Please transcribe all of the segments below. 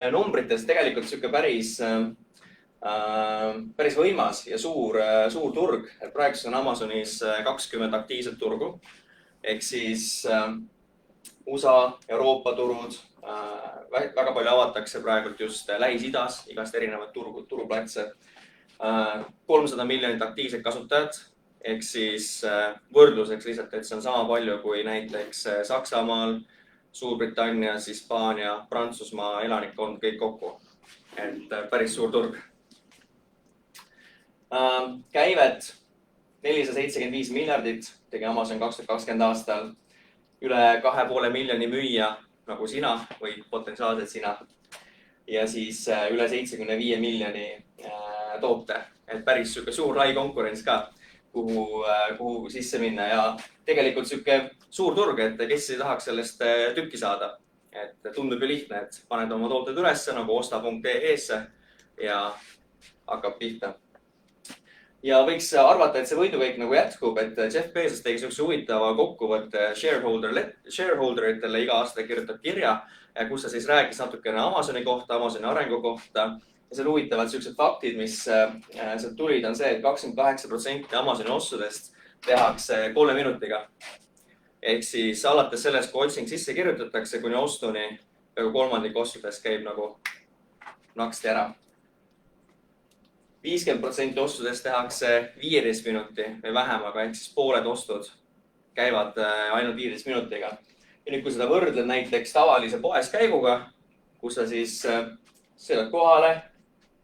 numbrites tegelikult sihuke päris võimas ja suur turg. Praeguseks on Amazonis 20 aktiivset turgu. Ehk siis USA, Euroopa turud, väga palju avatakse praegult just Lähis-Idas, igast erinevad turuplatse. 300 miljonit aktiivset kasutajat, ehk siis võrdluseks lihtsalt, et see on sama palju kui näiteks Saksamaal, Suurbritannias, Hispaania, Prantsusmaa elanikkond kõik kokku. Et päris suur turg. Käivet 475 miljardit tegi Amazon 2020 aastal. Üle 2,5 miljoni müüja nagu sina või potentsiaalselt sina. Ja siis üle 75 miljoni toote. Et päris suur lai konkurents ka, kuhu sisse minna. Ja tegelikult sihuke suur turg, et kes ei tahaks sellest tükki saada. Et tundub ju lihtne, et paned oma tooted ülesse nagu osta.ee-sse ja hakkab pihta. Ja võiks arvata, et see võidukäik nagu jätkub, et Jeff Bezos tegi sellise huvitava kokkuvõtte shareholderitele iga aasta kirjutab kirja, kus ta siis rääkis natukene Amazoni kohta, Amazoni arengu kohta. Ja seal huvitavad sellised faktid, mis sealt tulid, on see, et 28% Amazoni ostudest tehakse 3 minutiga. Ehk siis alates sellest, kui otsing sisse kirjutatakse, kuni ostuni, peaaegu kolmandik ostudest käib nagu naksti ära. 50% ostudest tehakse 15 minuti või vähem, aga ehk siis pooled ostud käivad ainult 15 minutiga. Ja nüüd, kui seda võrdled näiteks tavalise poes käiguga, kus sa siis sõidad kohale,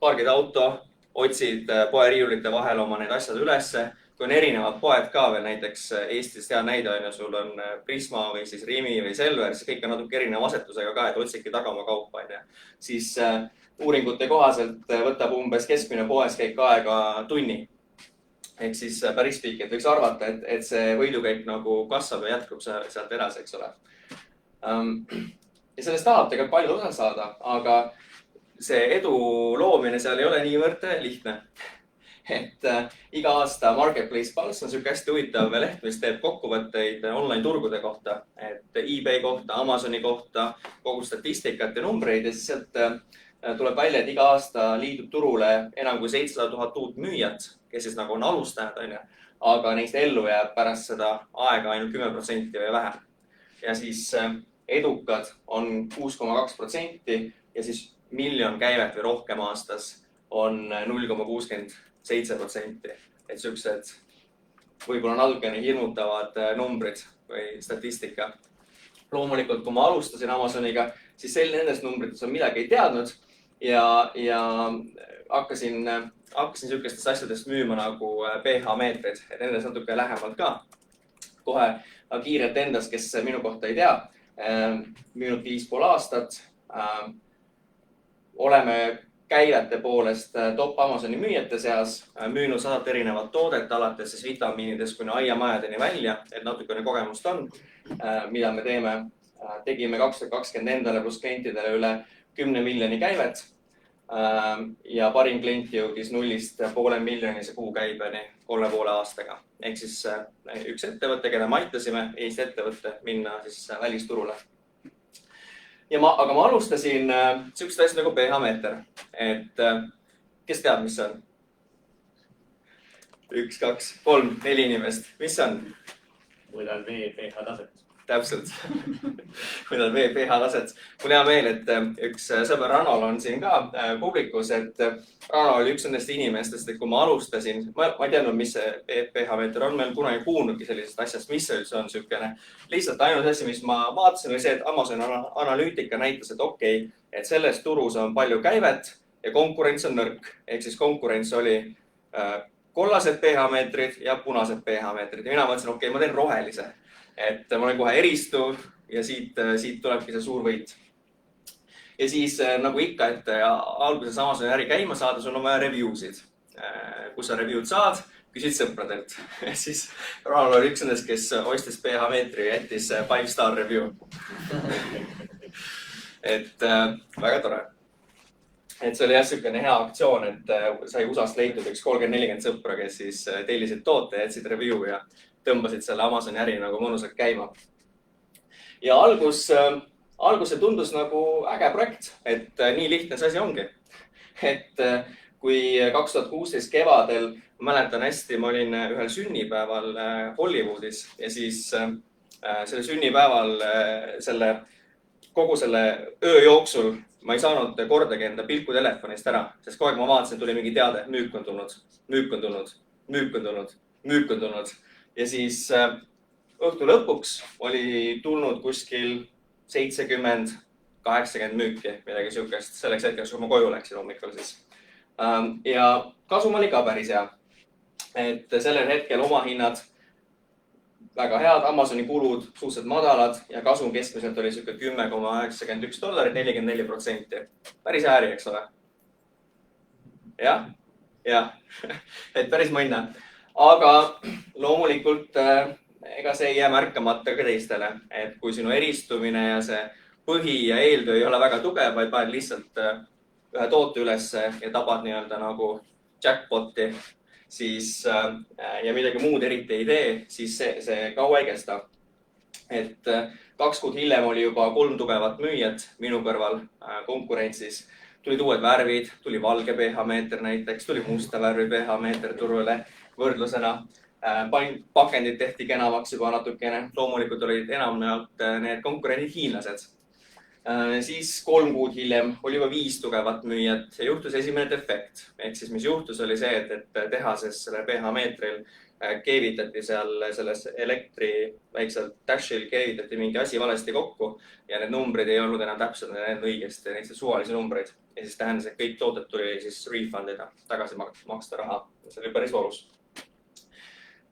pargid auto, otsid poe riiulite vahel oma need asjad ülesse. Kui on erinevad poed ka veel, näiteks Eestis hea näide on ja sul on Prisma või siis Rimi või Selver, siis kõik on natuke erineva asetusega ka, et otsidki taga oma kaupa. Siis uuringute kohaselt võtab umbes keskmine poes käik aega tunni. Ehk siis päris pikk, et võiks arvata, et see võidukäik nagu kasvab ja jätkub sealt edasi, eks ole. Ja sellest tahab tegelikult palju osa saada, aga see edu loomine seal ei ole niivõrd lihtne. Et iga aasta Marketplace Pulse on siuke hästi huvitav leht, mis teeb kokkuvõtteid online turgude kohta, et eBay kohta, Amazoni kohta, kogu statistikat ja numbreid ja siis sealt tuleb välja, et iga aasta liidub turule enam kui 700 000 uut müüjat, kes siis nagu on alustajad, aga neist ellu jääb pärast seda aega ainult 10% või vähem. Ja siis edukad on 6,2% ja siis miljon käivet või rohkem aastas on 0,67%. Et siuksed võib-olla natukene hirmutavad numbrid või statistika. Loomulikult, kui ma alustasin Amazoniga, siis nendest numbritest on midagi ei teadnud ja hakkasin siukestest asjadest müüma nagu pH-meetrid, et nendest natuke lähemalt ka. Kohe kiirelt endast, kes minu kohta ei tea, müünud 5,5 aastat. Oleme käivete poolest top Amazoni müüjate seas, müünud 100 erinevat toodet, alates siis vitamiinidest kuni aiamajadeni välja, et natukene kogemust on, mida me teeme. Tegime 2020 endale pluss klientidele üle 10 miljoni käivet ja parim klient jõudis 0,5 miljonise kuukäibeni 3,5 aastaga. Ehk siis üks ettevõte, keda me aitasime, Eesti ettevõtte, minna siis välisturule. Aga ma alustasin siukest asja nagu pH-meeter, et kes teab, mis see on? 1, 2, 3, 4 inimest. Mis see on? Mõõdad vee pH-taset. Täpselt. Mõõdad vee pH-taset. Mul hea meel, et üks sõber Ranol on siin ka publikus, et Rano oli üks nendest inimestest, et kui ma alustasin, ma ei teadnud, mis see pH-meeter on, meil kunagi kuulnudki sellisest asjast, mis see üldse on siukene. Lihtsalt ainult asi, mis ma vaatasin, oli see, et Amazon analüütika näitas, et okei, et selles turus on palju käivet ja konkurents on nõrk. Ehk siis konkurents oli kollased pH-meetrid ja punased pH-meetrid. Ja mina mõtlesin, okei, ma teen rohelise. Et ma olen kohe eristuv ja siit tulebki see suur võit. Ja siis nagu ikka, et alguses Amazoni äri käima saada, sul on vaja review'sid. Kus sa review'd saad, küsid sõpradelt. Siis Ranol oli üks nendest, kes ostis pH-meetri ja jättis 5-star review. Et väga tore. Et see oli jah siukene hea aktsioon, et sai USA-st leitud üks 30-40 sõpra, kes siis tellisid toote, jätsid review ja tõmbasid selle Amazoni äri nagu mõnusalt käima. Ja algus alguses tundus nagu äge projekt, et nii lihtne see asi ongi. Et kui 2016 kevadel, ma mäletan hästi, ma olin ühel sünnipäeval Hollywoodis ja siis selle sünnipäeval kogu selle öö jooksul ma ei saanud kordagi enda pilku telefonist ära, sest kogu aeg ma vaatasin, tuli mingi teade, müük on tulnud, müük on tulnud, müük on tulnud, müük on tulnud. Ja siis õhtu lõpuks oli tulnud kuskil 70-80 müüki, midagi sihukest selleks hetkeks, kui ma koju läksin hommikul siis. Ja kasum oli ka päris hea. Et sellel hetkel omahinnad väga head, Amazoni kulud suhteliselt madalad ja kasum keskmiselt oli sihuke $10,91, 44%. Päris ääri, eks ole? Jah, et päris mõnna. Aga loomulikult ega see ei jää märkamata ka teistele, et kui sinu eristumine ja see põhi ja eeltöö ei ole väga tugev, vaid paned lihtsalt ühe toote üles ja tabad nii-öelda nagu jackpoti, siis ja midagi muud eriti ei tee, siis see kaua ei kesta. Et 2 kuud hiljem oli juba 3 tugevat müüjat minu kõrval konkurentsis. Tulid uued värvid, tuli valge pH-meeter näiteks, tuli musta värvi pH-meeter turule võrdlusena. Pakendid tehti kenamaks juba natukene. Loomulikult olid enamjaolt need konkurendid hiinlased. Siis 3 kuud hiljem oli juba 5 tugevat müüjat ja juhtus esimene defekt. Ehk siis mis juhtus oli see, et tehases selle pH-meetril keevitati selles elektri väiksel dashil keevitati mingi asi valesti kokku ja need numbrid ei olnud enam täpselt, need õigesti, neid suvalisi numbreid. Ja siis tähendas, et kõik tooted tuli siis refundida, tagasi maksta raha. See oli päris valus.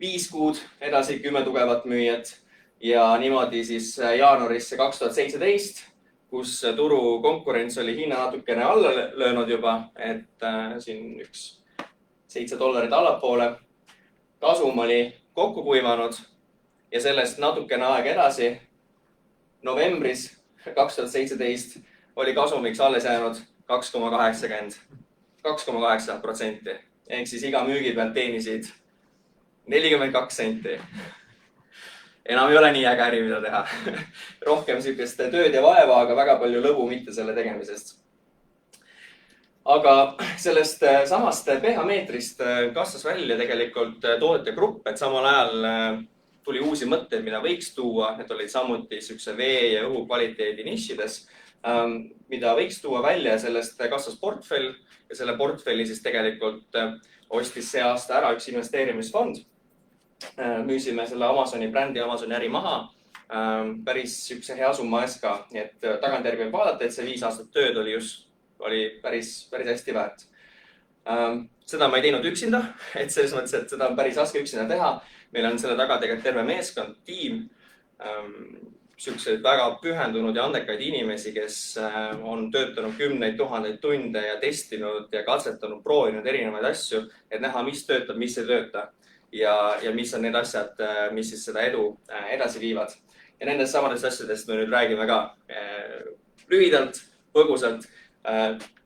5 kuud edasi 10 tugevat müüjat ja niimoodi siis jaanuarisse 2017, kus turu konkurents oli hinna natukene alla löönud juba, et siin üks $7 allapoole. Kasum oli kokku kuivanud ja sellest natukene aeg edasi, novembris 2017 oli kasumiks alles jäänud 2,8%. Ehk siis iga müügi pealt teenisid 42 senti. Enam ei ole nii äge äri, mida teha. Rohkem sihukest tööd ja vaeva, aga väga palju lõbu mitte selle tegemisest. Aga sellest samast pH-meetrist kasvas välja tegelikult toodete grupp, et samal ajal tuli uusi mõtteid, mida võiks tuua. Need olid samuti sihukese vee ja õhu kvaliteedi nišides, mida võiks tuua välja. Sellest kasvas portfell ja selle portfelli siis tegelikult ostis see aasta ära üks investeerimisfond. Müüsime selle Amazoni brändi, Amazoni äri maha. Päris sihukese hea summa eest ka. Nii et tagantjärgi võib vaadata, et see 5 aastat tööd oli päris hästi väärt. Seda ma ei teinud üksinda, et selles mõttes, et seda on päris raske üksinda teha. Meil on selle taga tegelikult terve meeskond, tiim, sihukesed väga pühendunud ja andekaid inimesi, kes on töötanud 10 000 tunde ja testinud ja katsetanud, proovinud erinevaid asju, et näha, mis töötab, mis ei tööta ja mis on need asjad, mis siis seda edu edasi viivad. Ja nendest samadest asjadest me nüüd räägime ka lühidalt, põgusalt.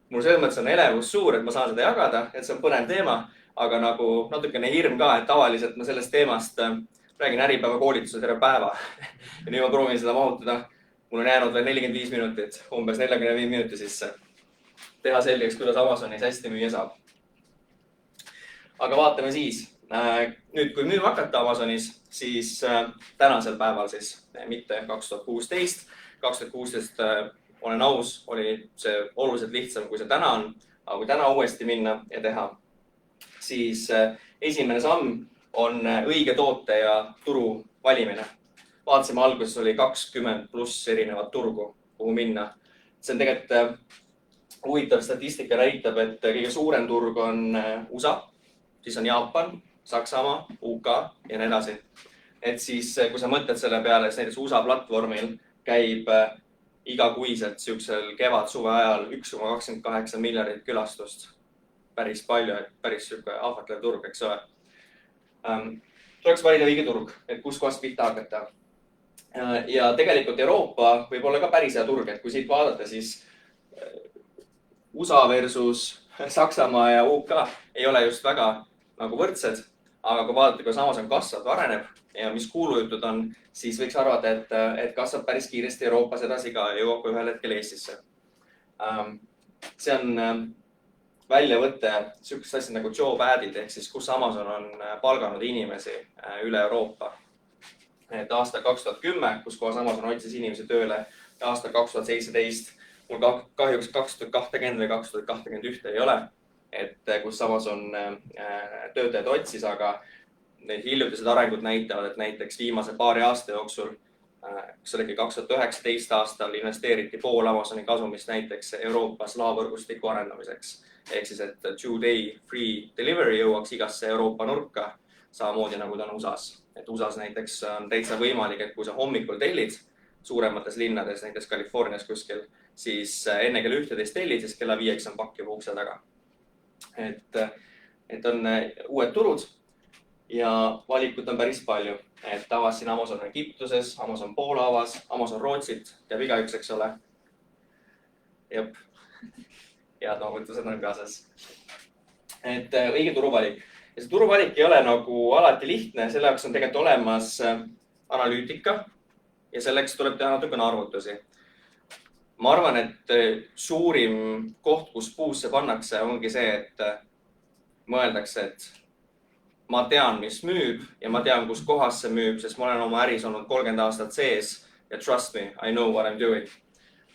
Mul selles mõttes on elevus suur, et ma saan seda jagada, et see on põnev teema, aga nagu natukene hirm ka, et tavaliselt ma sellest teemast räägin äripäeva koolituse terve päeva. Ja nüüd ma proovin seda mahutada. Mul on jäänud veel 45 minutit, umbes 45 minuti sisse. Teha selgeks, kuidas Amazonis hästi müüa saab. Aga vaatame siis. Nüüd, kui müüma hakata Amazonis, siis tänasel päeval siis, mitte 2016. 2016 olen aus, oli see oluliselt lihtsam, kui see täna on. Aga kui täna uuesti minna ja teha, siis esimene samm on õige toote ja turu valimine. Vaatasime, alguses oli 20+ erinevat turgu, kuhu minna. See on tegelikult huvitav statistika näitab, et kõige suurem turg on USA, siis on Jaapan, Saksamaa, UK ja nii edasi. Et siis, kui sa mõtled selle peale, siis näiteks USA platvormil käib igakuiselt sihukesel kevad-suve ajal 1,28 miljardit külastust. Päris palju, et päris sihuke ahvatlev turg, eks ole. Tuleks valida õige turg, et kus kohast pihta hakata. Ja tegelikult Euroopa võib olla ka päris hea turg, et kui siit vaadata, siis USA versus Saksamaa ja UK ei ole just väga nagu võrdsed, aga kui vaadata, kuidas Amazon kasvab, areneb ja mis kuulujutud on, siis võiks arvata, et kasvab päris kiiresti Euroopas edasi ka ja jõuab ühel hetkel Eestisse. See on väljavõte sihukest asjad nagu job ad'id ehk siis kus Amazon on palganud inimesi üle Euroopa. Et aastal 2010, kus kohas Amazon otsis inimesi tööle ja aastal 2017, mul kahjuks 2020 või 2021 ei ole, et kus Amazon töötajad otsis, aga need hiljutised arengud näitavad, et näiteks viimase paari aasta jooksul, kus oligi 2019 aastal investeeriti pool Amazoni kasumist näiteks Euroopas laovõrgustiku arendamiseks. Ehk siis, et two-day free delivery jõuaks igasse Euroopa nurka, samamoodi nagu ta on USAs. Et USAs näiteks on täitsa võimalik, et kui sa hommikul tellid suuremates linnades, näiteks Californias kuskil, siis enne kella 11 tellid, siis kella 5 on pakk juba ukse taga. Et on uued turud ja valikut on päris palju. Et avasin Amazon Egiptuses, Amazon Poola avas, Amazon Rootsit, teab igaüks, eks ole. Jep. Head noogutused on kaasas. Et õige turuvalik. Ja see turuvalik ei ole nagu alati lihtne, selle jaoks on tegelikult olemas analüütika ja selleks tuleb teha natukene arvutusi. Ma arvan, et suurim koht, kus puusse pannakse, ongi see, et mõeldakse, et ma tean, mis müüb ja ma tean, kus kohas see müüb, sest ma olen oma äris olnud 30 aastat sees ja trust me, I know what I'm doing.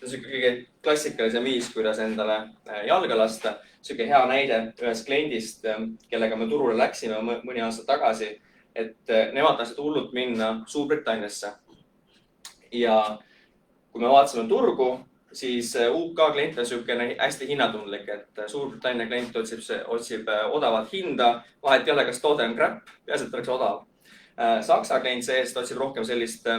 See on kõige klassikalisem viis, kuidas endale jalga lasta. Selline hea näide ühest kliendist, kellega me turule läksime mõni aasta tagasi, et nemad tahtsid hullult minna Suurbritanniasse. Ja kui me vaatasime turgu, siis UK klient on selline hästi hinnatundlik, et Suurbritannia klient otsib odavat hinda, vahet ei ole, kas toode on crap, peaasi, et oleks odav. Saksa klient seest otsib rohkem sellist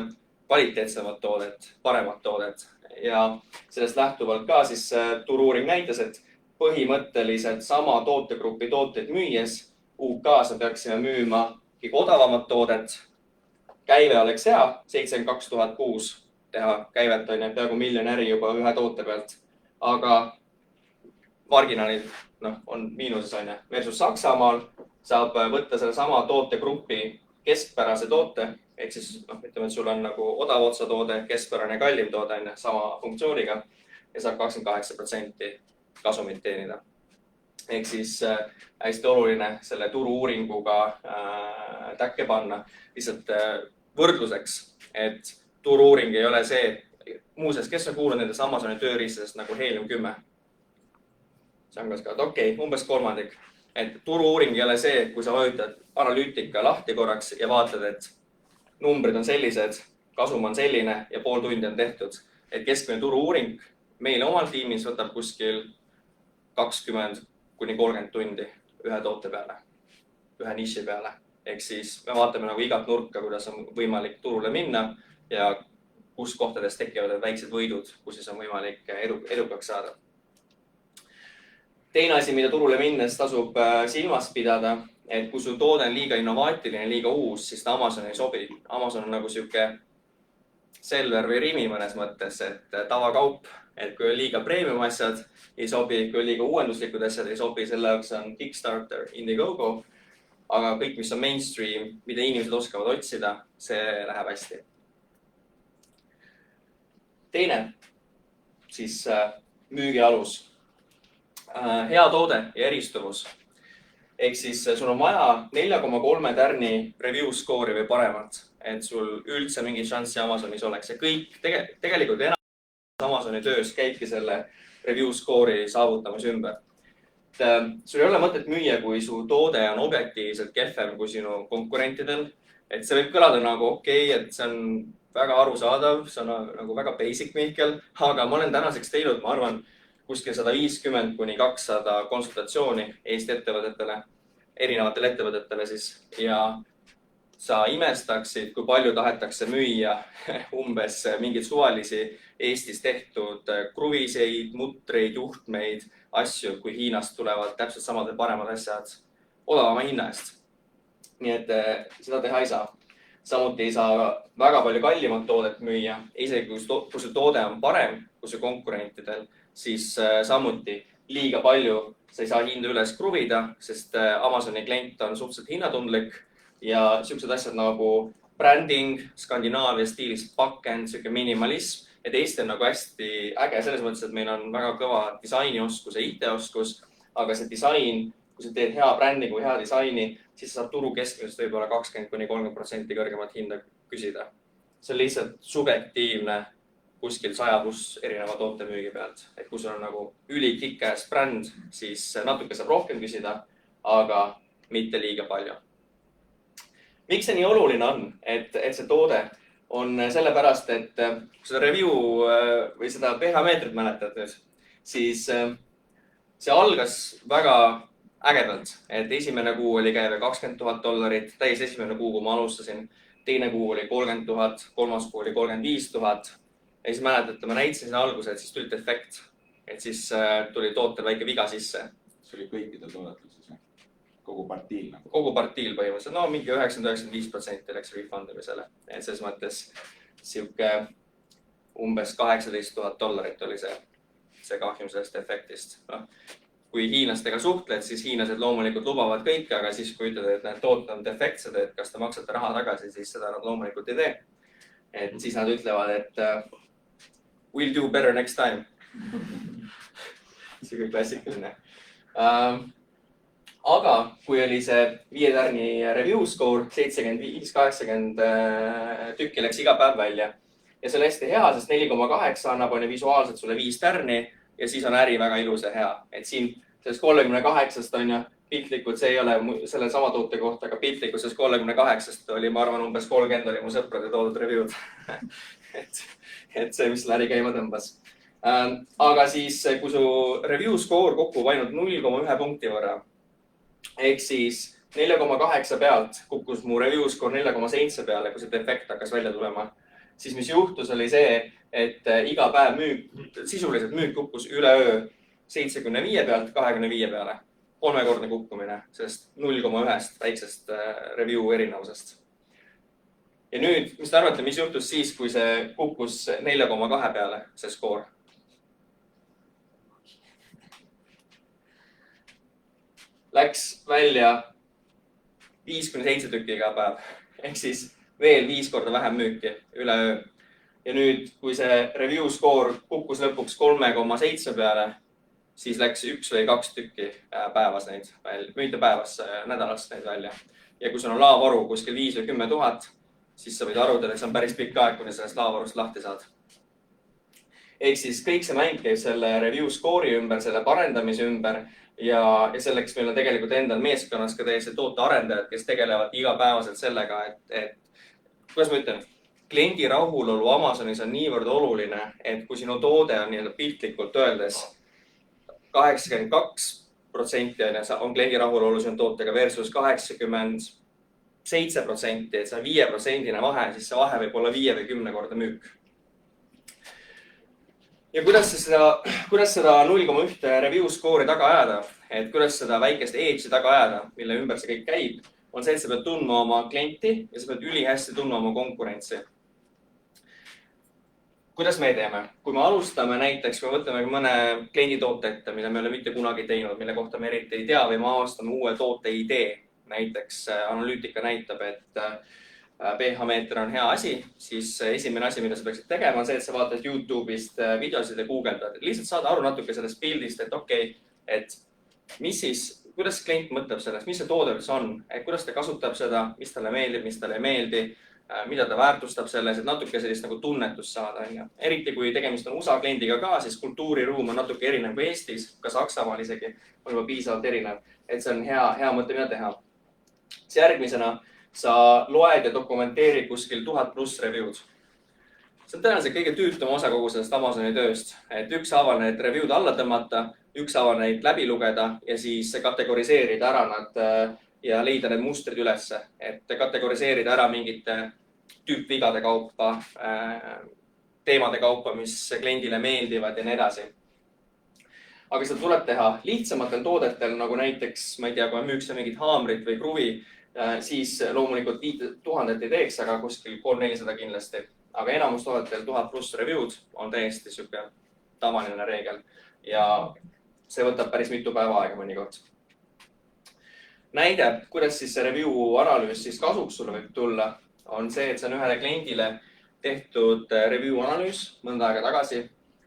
kvaliteetsemat toodet, paremat toodet ja sellest lähtuvalt ka siis turu-uuring näitas, et põhimõtteliselt sama tootegrupi tooteid müües UK-s peaksime müüma kõige odavamat toodet. Käive oleks hea, 72 000 kuus teha käivet on peaaegu miljon äri juba ühe toote pealt, aga marginaalid on miinuses on. Versus Saksamaal saab võtta selle sama tootegrupi keskpärase toote, ehk siis ütleme, et sul on nagu odav otsatoode, keskpärane kallim toode on sama funktsiooniga ja saab 28% kasumit teenida. Ehk siis hästi oluline selle turu-uuringuga täkke panna. Lihtsalt võrdluseks, et turu-uuring ei ole see, muuseas, kes on kuulnud nendest Amazoni tööriistadest nagu Helium 10? See on kas ka, okei, umbes kolmandik. Et turu-uuring ei ole see, kui sa vajutad analüütika lahti korraks ja vaatad, et numbrid on sellised, kasum on selline ja pool tundi on tehtud. Et keskmine turu-uuring meile omal tiimis võtab kuskil 20 kuni 30 tundi ühe toote peale, ühe niši peale. Ehk siis me vaatame nagu igat nurka, kuidas on võimalik turule minna ja kus kohtades tekivad väiksed võidud, kus siis on võimalik edukaks saada. Teine asi, mida turule minnes tasub silmas pidada, et kui sul toode on liiga innovaatiline, liiga uus, siis ta Amazon ei sobi. Amazon on nagu sihuke Selver või Rimi mõnes mõttes, et tavakaup, et kui on liiga premium asjad, ei sobi, kui on liiga uuenduslikud asjad, ei sobi, selle jaoks on Kickstarter, Indiegogo, aga kõik, mis on mainstream, mida inimesed oskavad otsida, see läheb hästi. Teine, siis müügialus. Hea toode ja eristuvus. Ehk siis sul on vaja 4,3 tärni review score'i või paremat, et sul üldse mingi šanssi Amazonis oleks. Ja kõik tegelikult enam Amazoni töös käibki selle review score'i saavutamise ümber. Sul ei ole mõtet müüa, kui su toode on objektiivselt kehvem kui sinu konkurentidel. Et see võib kõlada nagu okei, et see on väga arusaadav, see on nagu väga basic Mihkel, aga ma olen tänaseks teinud, ma arvan, kuskil 150 kuni 200 konsultatsiooni Eesti ettevõtetele, erinevatele ettevõtetele siis ja sa imestaksid, kui palju tahetakse müüa umbes mingeid suvalisi Eestis tehtud kruviseid, mutreid, juhtmeid, asju, kui Hiinast tulevad täpselt samad või paremad asjad odavama hinna eest. Nii et seda teha ei saa. Samuti ei saa väga palju kallimat toodet müüa, isegi kui su toode on parem kui su konkurentidel, siis samuti liiga palju sa ei saa hinda üles kruvida, sest Amazoni klient on suhteliselt hinnatundlik ja siuksed asjad nagu branding, Skandinaavia stiilis pakend, siuke minimalism, et Eesti on nagu hästi äge selles mõttes, et meil on väga kõva disainioskus ja IT-oskus, aga see disain, kui sa teed hea brandingu, hea disaini, siis saab turu keskmisest võib-olla 20–30% kõrgemat hinda küsida. See on lihtsalt subjektiivne kuskil 100+ erineva tootemüügi pealt. Et kui sul on nagu ülikikkäes bränd, siis natuke saab rohkem küsida, aga mitte liiga palju. Miks see nii oluline on, et see toode on sellepärast, et kui seda review või seda pH-meetrit mäletad nüüd, siis see algas väga ägedalt, et esimene kuu oli käive $20,000, täis esimene kuu, kui ma alustasin, teine kuu oli 30,000, kolmas kuu oli 35,000. Ja siis mäletate, ma näitasin siin alguses, et siis tuli defekt, et siis tuli tootel väike viga sisse. See oli kõikidel toodetel siis, kogu partiil nagu? Kogu partiil põhimõtteliselt, no mingi 90–95% läks refundamisele. Et selles mõttes siuke umbes $18,000 oli see kahjum sellest efektist. Kui hiinlastega suhtled, siis hiinlased loomulikult lubavad kõike, aga siis kui ütled, et need tooted on defektsed, et kas te maksate raha tagasi, siis seda nad loomulikult ei tee. Et siis nad ütlevad, et we'll do better next time. See kui klassikaline. Aga kui oli see 5 tärni review score, 75–80 tükki läks iga päev välja. Ja see oli hästi hea, sest 4,8 annab visuaalselt sulle 5 tärni ja siis on äri väga ilus ja hea. Et siin sellest 38-st on ju piltlikult, see ei ole selle sama toote kohta, aga piltlikult sellest 38-st oli, ma arvan, umbes 30 oli mu sõprade toodud review'd. et see, mis selle äri käima tõmbas. Aga siis, kui su review score kukub ainult 0,1 punkti võrra, ehk siis 4,8 pealt kukkus mu review score 4,7 peale, kui see defekt hakkas välja tulema, siis mis juhtus oli see, et iga päev sisuliselt müük kukkus üleöö 75 pealt 25 peale. 3-kordne kukkumine, sest 0,1 väiksest review erinevusest. Ja nüüd, mis te arvate, mis juhtus siis, kui see kukkus 4,2 peale, see skoor? Läks välja 5–7 tükki iga päev, ehk siis veel 5 korda vähem müüki üleöö. Ja nüüd, kui see review skoor kukkus lõpuks 3,7 peale, siis läks 1 või 2 tükki päevas neid välja, mitte päevas, nädalas neid välja. Ja kui sul on laovaru kuskil 5 või 10 000, siis sa võid arvutada, et see on päris pikk aeg, kuni sellest laovarust lahti saad. Ehk siis kõik see mäng käib selle review score'i ümber, selle parendamise ümber ja selleks meil on tegelikult endal meeskonnas ka täiesti tootearendajad, kes tegelevad igapäevaselt sellega, et kuidas ma ütlen, kliendi rahulolu Amazonis on niivõrd oluline, et kui sinu toode on nii-öelda piltlikult öeldes 82% on kliendi rahulolu sinu tootega versus 87%, et see on 5% vahe, siis see vahe võib olla 5 või 10 korda müük. Ja kuidas seda 0,1 review score'i taga ajada, et kuidas seda väikest edge'i taga ajada, mille ümber see kõik käib, on see, et sa pead tundma oma klienti ja sa pead ülihästi tundma oma konkurentsi. Kuidas me teeme? Kui me alustame näiteks, kui me võtame mõne kliendi toote ette, mida me ei ole mitte kunagi teinud, mille kohta me eriti ei tea või me avastame uue toote idee, näiteks analüütika näitab, et pH-meeter on hea asi, siis esimene asi, mida sa peaksid tegema, on see, et sa vaatad YouTube'ist videosid ja Google'dad. Lihtsalt saada aru natuke sellest pildist, et okei, et mis siis, kuidas klient mõtleb sellest, mis see toode üldse on, et kuidas ta kasutab seda, mis talle meeldib, mis talle ei meeldi, mida ta väärtustab selles, et natuke sellist nagu tunnetust saada. Eriti kui tegemist on USA kliendiga ka, siis kultuuriruum on natuke erinev kui Eestis, ka Saksamaal isegi on juba piisavalt erinev, et see on hea mõte, mida teha. Järgmisena sa loed ja dokumenteerid kuskil 1000+ review'd. See on tõenäoliselt kõige tüütum osa kogu sellest Amazoni tööst, et ükshaaval need review'd alla tõmmata, ükshaaval neid läbi lugeda ja siis kategoriseerida ära nad ja leida need mustrid ülesse, et kategoriseerida ära mingite tüüpvigade kaupa, teemade kaupa, mis kliendile meeldivad ja nii edasi. Aga seda tuleb teha lihtsamatel toodetel, nagu näiteks, ma ei tea, kui me müüks mingit haamrit või kruvi, siis loomulikult 5000 ei teeks, aga kuskil 300–400 kindlasti. Aga enamus toodetel 1000+ review'd on täiesti siuke tavaline reegel. Ja see võtab päris mitu päeva aega mõnikord. Näide, kuidas siis see review analüüs siis kasuks sulle võib tulla, on see, et see on ühele kliendile tehtud review analüüs mõnda aega tagasi.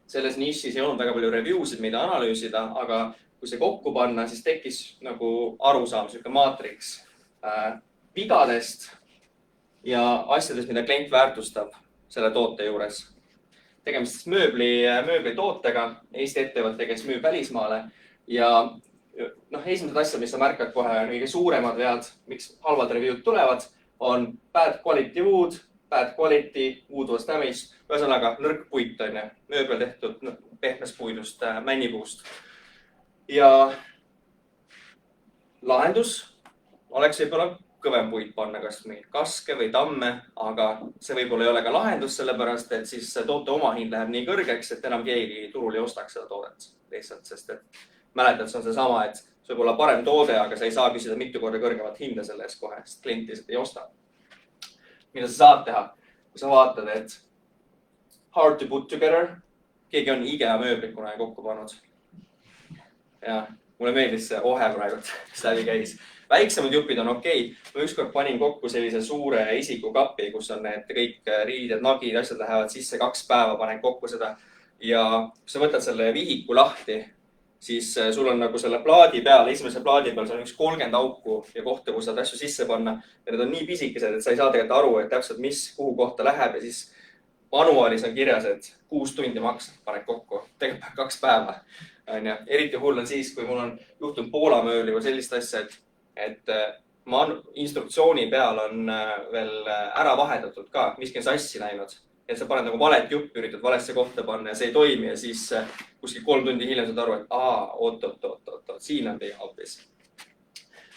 Selles nišis ei olnud väga palju review'sid, mida analüüsida, aga kui see kokku panna, siis tekkis nagu arusaam, selline maatriks vigadest ja asjadest, mida klient väärtustab selle toote juures. Tegemist mööblitootega, Eesti ettevõte, kes müüb välismaale ja esimesed asjad, mis sa märkad kohe, kõige suuremad vead, miks halvad review'd tulevad, on bad quality wood, bad quality, wood was damaged, ühesõnaga nõrk puit on ju, mööbel tehtud pehmest puidust, männipuust. Ja lahendus oleks võib-olla kõvem puit panna, kas mingit kaske või tamme, aga see võib-olla ei ole ka lahendus, sellepärast et siis toote omahind läheb nii kõrgeks, et enam keegi turul ei ostaks seda toodet lihtsalt, sest et mäletad, see on seesama, et see võib olla parem toode, aga sa ei saa küsida mitu korda kõrgemat hinda selle eest kohe, sest klient lihtsalt ei osta. Mida sa saad teha, kui sa vaatad, et hard to put together, keegi on IKEA mööblit kunagi kokku pannud. Ja mulle meeldis see ohe praegu, mis läbi käis. Väiksemad jupid on okei. Ma ükskord panin kokku sellise suure isikukapi, kus on need kõik riided, nagid, asjad lähevad sisse 2 päeva, panen kokku seda. Ja kui sa võtad selle vihiku lahti, siis sul on nagu selle plaadi peal, esimese plaadi peal, see on üks 30 auku ja kohta, kus saad asju sisse panna. Ja need on nii pisikesed, et sa ei saa tegelikult aru, et täpselt kuhu kohta läheb ja siis manuaalis on kirjas, et 6 tundi maksad, paned kokku. Tegelikult 2 päeva. Eriti hull on siis, kui mul on juhtunud Poola mööbli või sellist asja, et instruktsiooni peal on veel ära vahendatud ka, miski on sassi läinud. Et sa paned nagu valet juppi, üritad valesse kohta panna ja see ei toimi ja siis kuskil 3 tundi hiljem saad aru, et oot, siin on teie hoopis.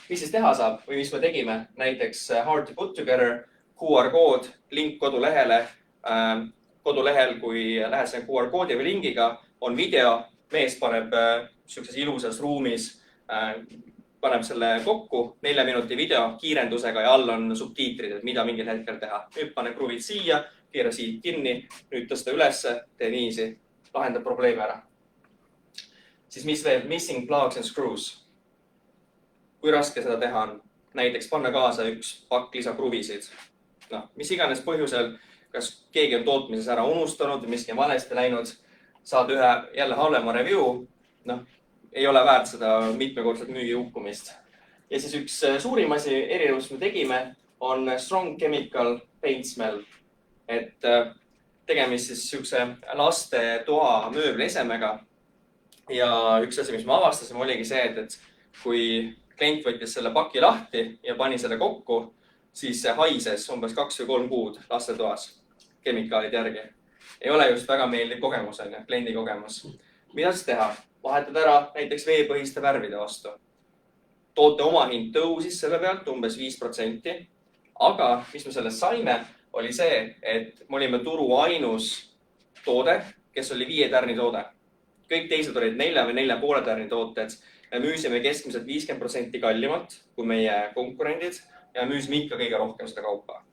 Mis siis teha saab või mis me tegime? Näiteks hard to put together, QR kood, link kodulehele. Kodulehel, kui lähed selle QR koodi või lingiga, on video. Mees paneb sellises ilusas ruumis, paneb selle kokku, 4 minuti video kiirendusega ja all on subtiitrid, et mida mingil hetkel teha. Nüüd pane kruvid siia, keera siit kinni, nüüd tõsta ülesse, tee niisi, lahendab probleemi ära. Siis mis veel? Missing plugs and screws. Kui raske seda teha on? Näiteks panna kaasa üks pakk lisakruvisid. Mis iganes põhjusel, kas keegi on tootmises ära unustanud või miski on valesti läinud, saad ühe jälle halvema review, ei ole väärt seda mitmekordset müügi hukkumist. Ja siis üks suurim asi, erinevus me tegime, on strong chemical paint smell. Et tegemist siis sihukese laste toa mööbli esemega. Ja üks asi, mis me avastasime, oligi see, et kui klient võttis selle paki lahti ja pani selle kokku, siis see haises umbes 2 või 3 kuud lastetoas kemikaalid järgi. Ei ole just väga meeldiv kogemus, kliendi kogemus. Mida siis teha? Vahetad ära näiteks veepõhiste värvide vastu. Toote omahind tõusis selle pealt umbes 5%, aga mis me sellest saime, oli see, et me olime turu ainus toode, kes oli 5 tärni toode. Kõik teised olid 4 või 4,5 tärni tooted. Me müüsime keskmiselt 50% kallimalt kui meie konkurendid ja müüsime ikka kõige rohkem seda kaupa.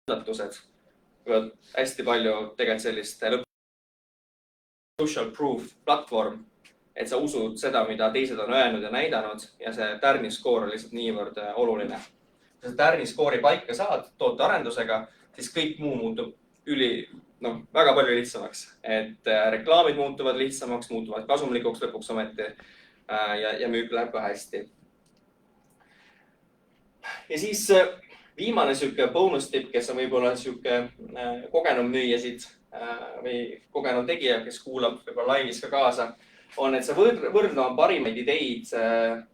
Üllatused võivad hästi palju tegelikult sellist social proof platvorm, et sa usud seda, mida teised on öelnud ja näidanud ja see tärniskoor on lihtsalt niivõrd oluline. Kui sa tärniskoori paika saad tootearendusega, siis kõik muu muutub väga palju lihtsamaks. Et reklaamid muutuvad lihtsamaks, muutuvad kasumlikuks lõpuks ometi ja müük läheb ka hästi. Ja siis viimane sihuke bonus tipp, kes on võib-olla sihuke kogenud müüjasid või kogenud tegija, kes kuulab võib-olla laivis ka kaasa, on, et sa võrdlema parimaid ideid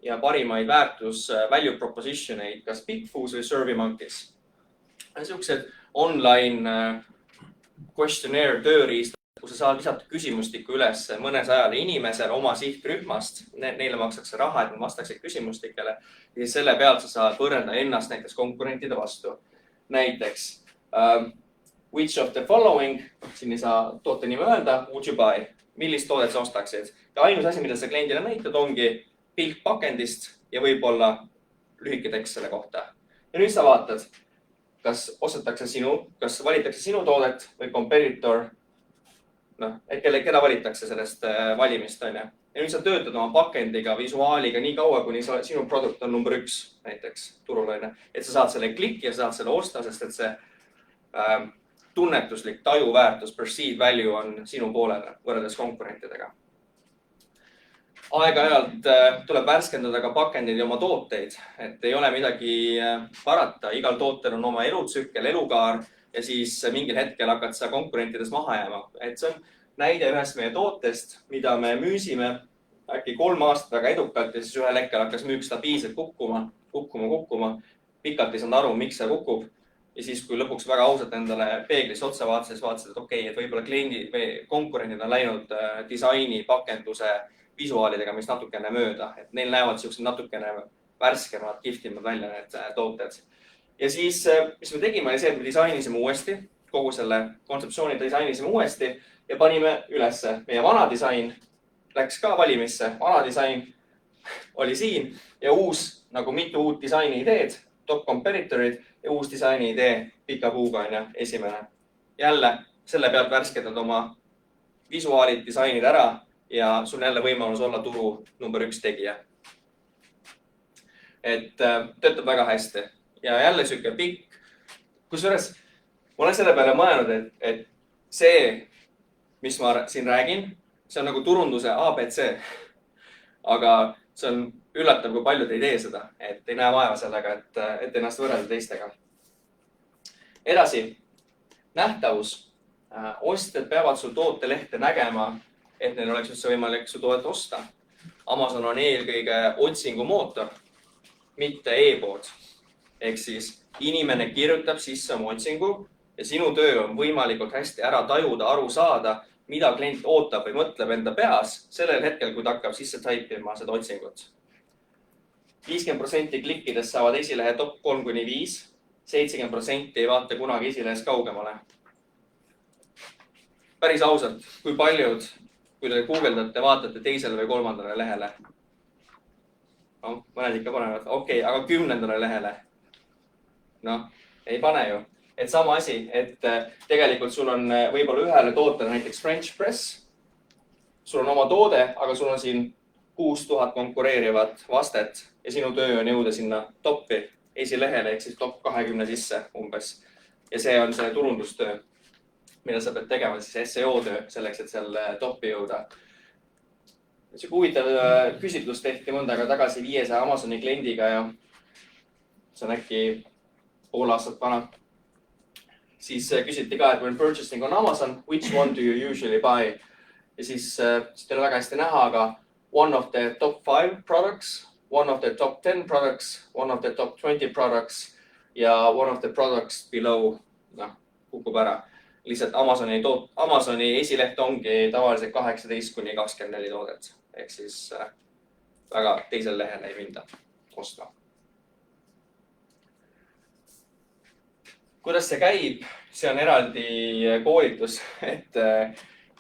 ja parimaid väärtus value proposition eid, kas Bigfoos või SurveyMonkey's. Siuksed online questionnaire tööriist, kus sa saad lisata küsimustikku üles mõnesajale inimesele oma sihtrühmast. Neile makstakse raha, et nad vastaksid küsimustikele. Ja selle pealt sa saad võrrelda ennast näiteks konkurentide vastu. Näiteks, which of the following, siin ei saa toote nime öelda, would you buy? Millist toodet sa ostaksid? Ja ainus asi, mida sa kliendile näitad, ongi pilt pakendist ja võib-olla lühike tekst selle kohta. Ja nüüd sa vaatad, kas valitakse sinu toodet või competitor. keda valitakse sellest valimist, on ju. Ja nüüd sa töötad oma backend'iga, visuaaliga nii kaua, kuni sinu produkt on number 1 näiteks turul, on ju. Et sa saad selle klikki ja saad selle osta, sest et see tunnetuslik tajuväärtus, perceived value on sinu poolele võrreldes konkurentidega. Aeg-ajalt tuleb värskendada ka backend'id ja oma tooteid, et ei ole midagi parata. Igal tootel on oma elutsükkel, elukaar ja siis mingil hetkel hakkad sa konkurentides maha jääma. Et see on näide ühest meie tootest, mida me müüsime äkki 3 aastat väga edukalt ja siis ühel hetkel hakkas müük stabiilselt kukkuma. Pikalt ei saanud aru, miks see kukub. Ja siis, kui lõpuks väga ausalt endale peeglis otsa vaatasid, et okei, et võib-olla kliendid või konkurendid on läinud disaini, pakenduse, visuaalidega, mis natukene mööda. Et neil näevad siuksed natukene värskemad, kihvtimad välja need tooted. Ja siis, mis me tegime, oli see, et me disainisime uuesti, kogu selle kontseptsiooni disainisime uuesti ja panime ülesse. Meie vana disain läks ka valimisse. Vana disain oli siin ja uus, nagu mitu uut disaini ideed, top comparitorid ja uus disaini idee pika puuga on esimene. Jälle selle pealt värskendad oma visuaalid, disainid ära ja sul jälle võimalus olla turu number 1 tegija. Et töötab väga hästi ja jälle siuke pikk. Kusjuures ma olen selle peale mõelnud, et see, mis ma siin räägin, see on nagu turunduse ABC. Aga see on üllatav, kui paljud ei tee seda, et ei näe vaeva sellega, et ennast võrrelda teistega. Edasi, nähtavus. Ostjad peavad su tootelehte nägema, et neil oleks üldse võimalik su toodet osta. Amazon on eelkõige otsingumootor, mitte e-pood. Ehk siis inimene kirjutab sisse oma otsingu ja sinu töö on võimalikult hästi ära tajuda, aru saada, mida klient ootab või mõtleb enda peas sellel hetkel, kui ta hakkab sisse taipima seda otsingut. 50% klikkidest saavad esilehe top 3-5, 70% ei vaata kunagi esilehest kaugemale. Päris ausalt, kui paljud, kui te guugeldate, vaatate teisele või 3. lehele? No, mõned ikka panevad, okei, aga 10. lehele? No, ei pane ju. Et sama asi, et tegelikult sul on võib-olla ühele tootele näiteks French Press. Sul on oma toode, aga sul on siin 6000 konkureerivat vastet ja sinu töö on jõuda sinna topi esilehele ehk siis top 20 sisse umbes. Ja see on see turundustöö, mida sa pead tegema, siis SEO töö selleks, et seal topi jõuda. See huvitav küsitlus tehti mõnda aega tagasi 500 Amazoni kliendiga ja see on äkki pool aastat vana. Siis küsiti ka, et when purchasing on Amazon, which one do you usually buy? Ja siis teil on väga hästi näha, aga one of the top 5 products, one of the top 10 products, one of the top 20 products ja one of the products below kukub ära. Lihtsalt Amazoni esileht ongi tavaliselt 18-24 toodet. Ehk siis väga teisel lehel ei minda ostma. Kuidas see käib? See on eraldi koolitus, et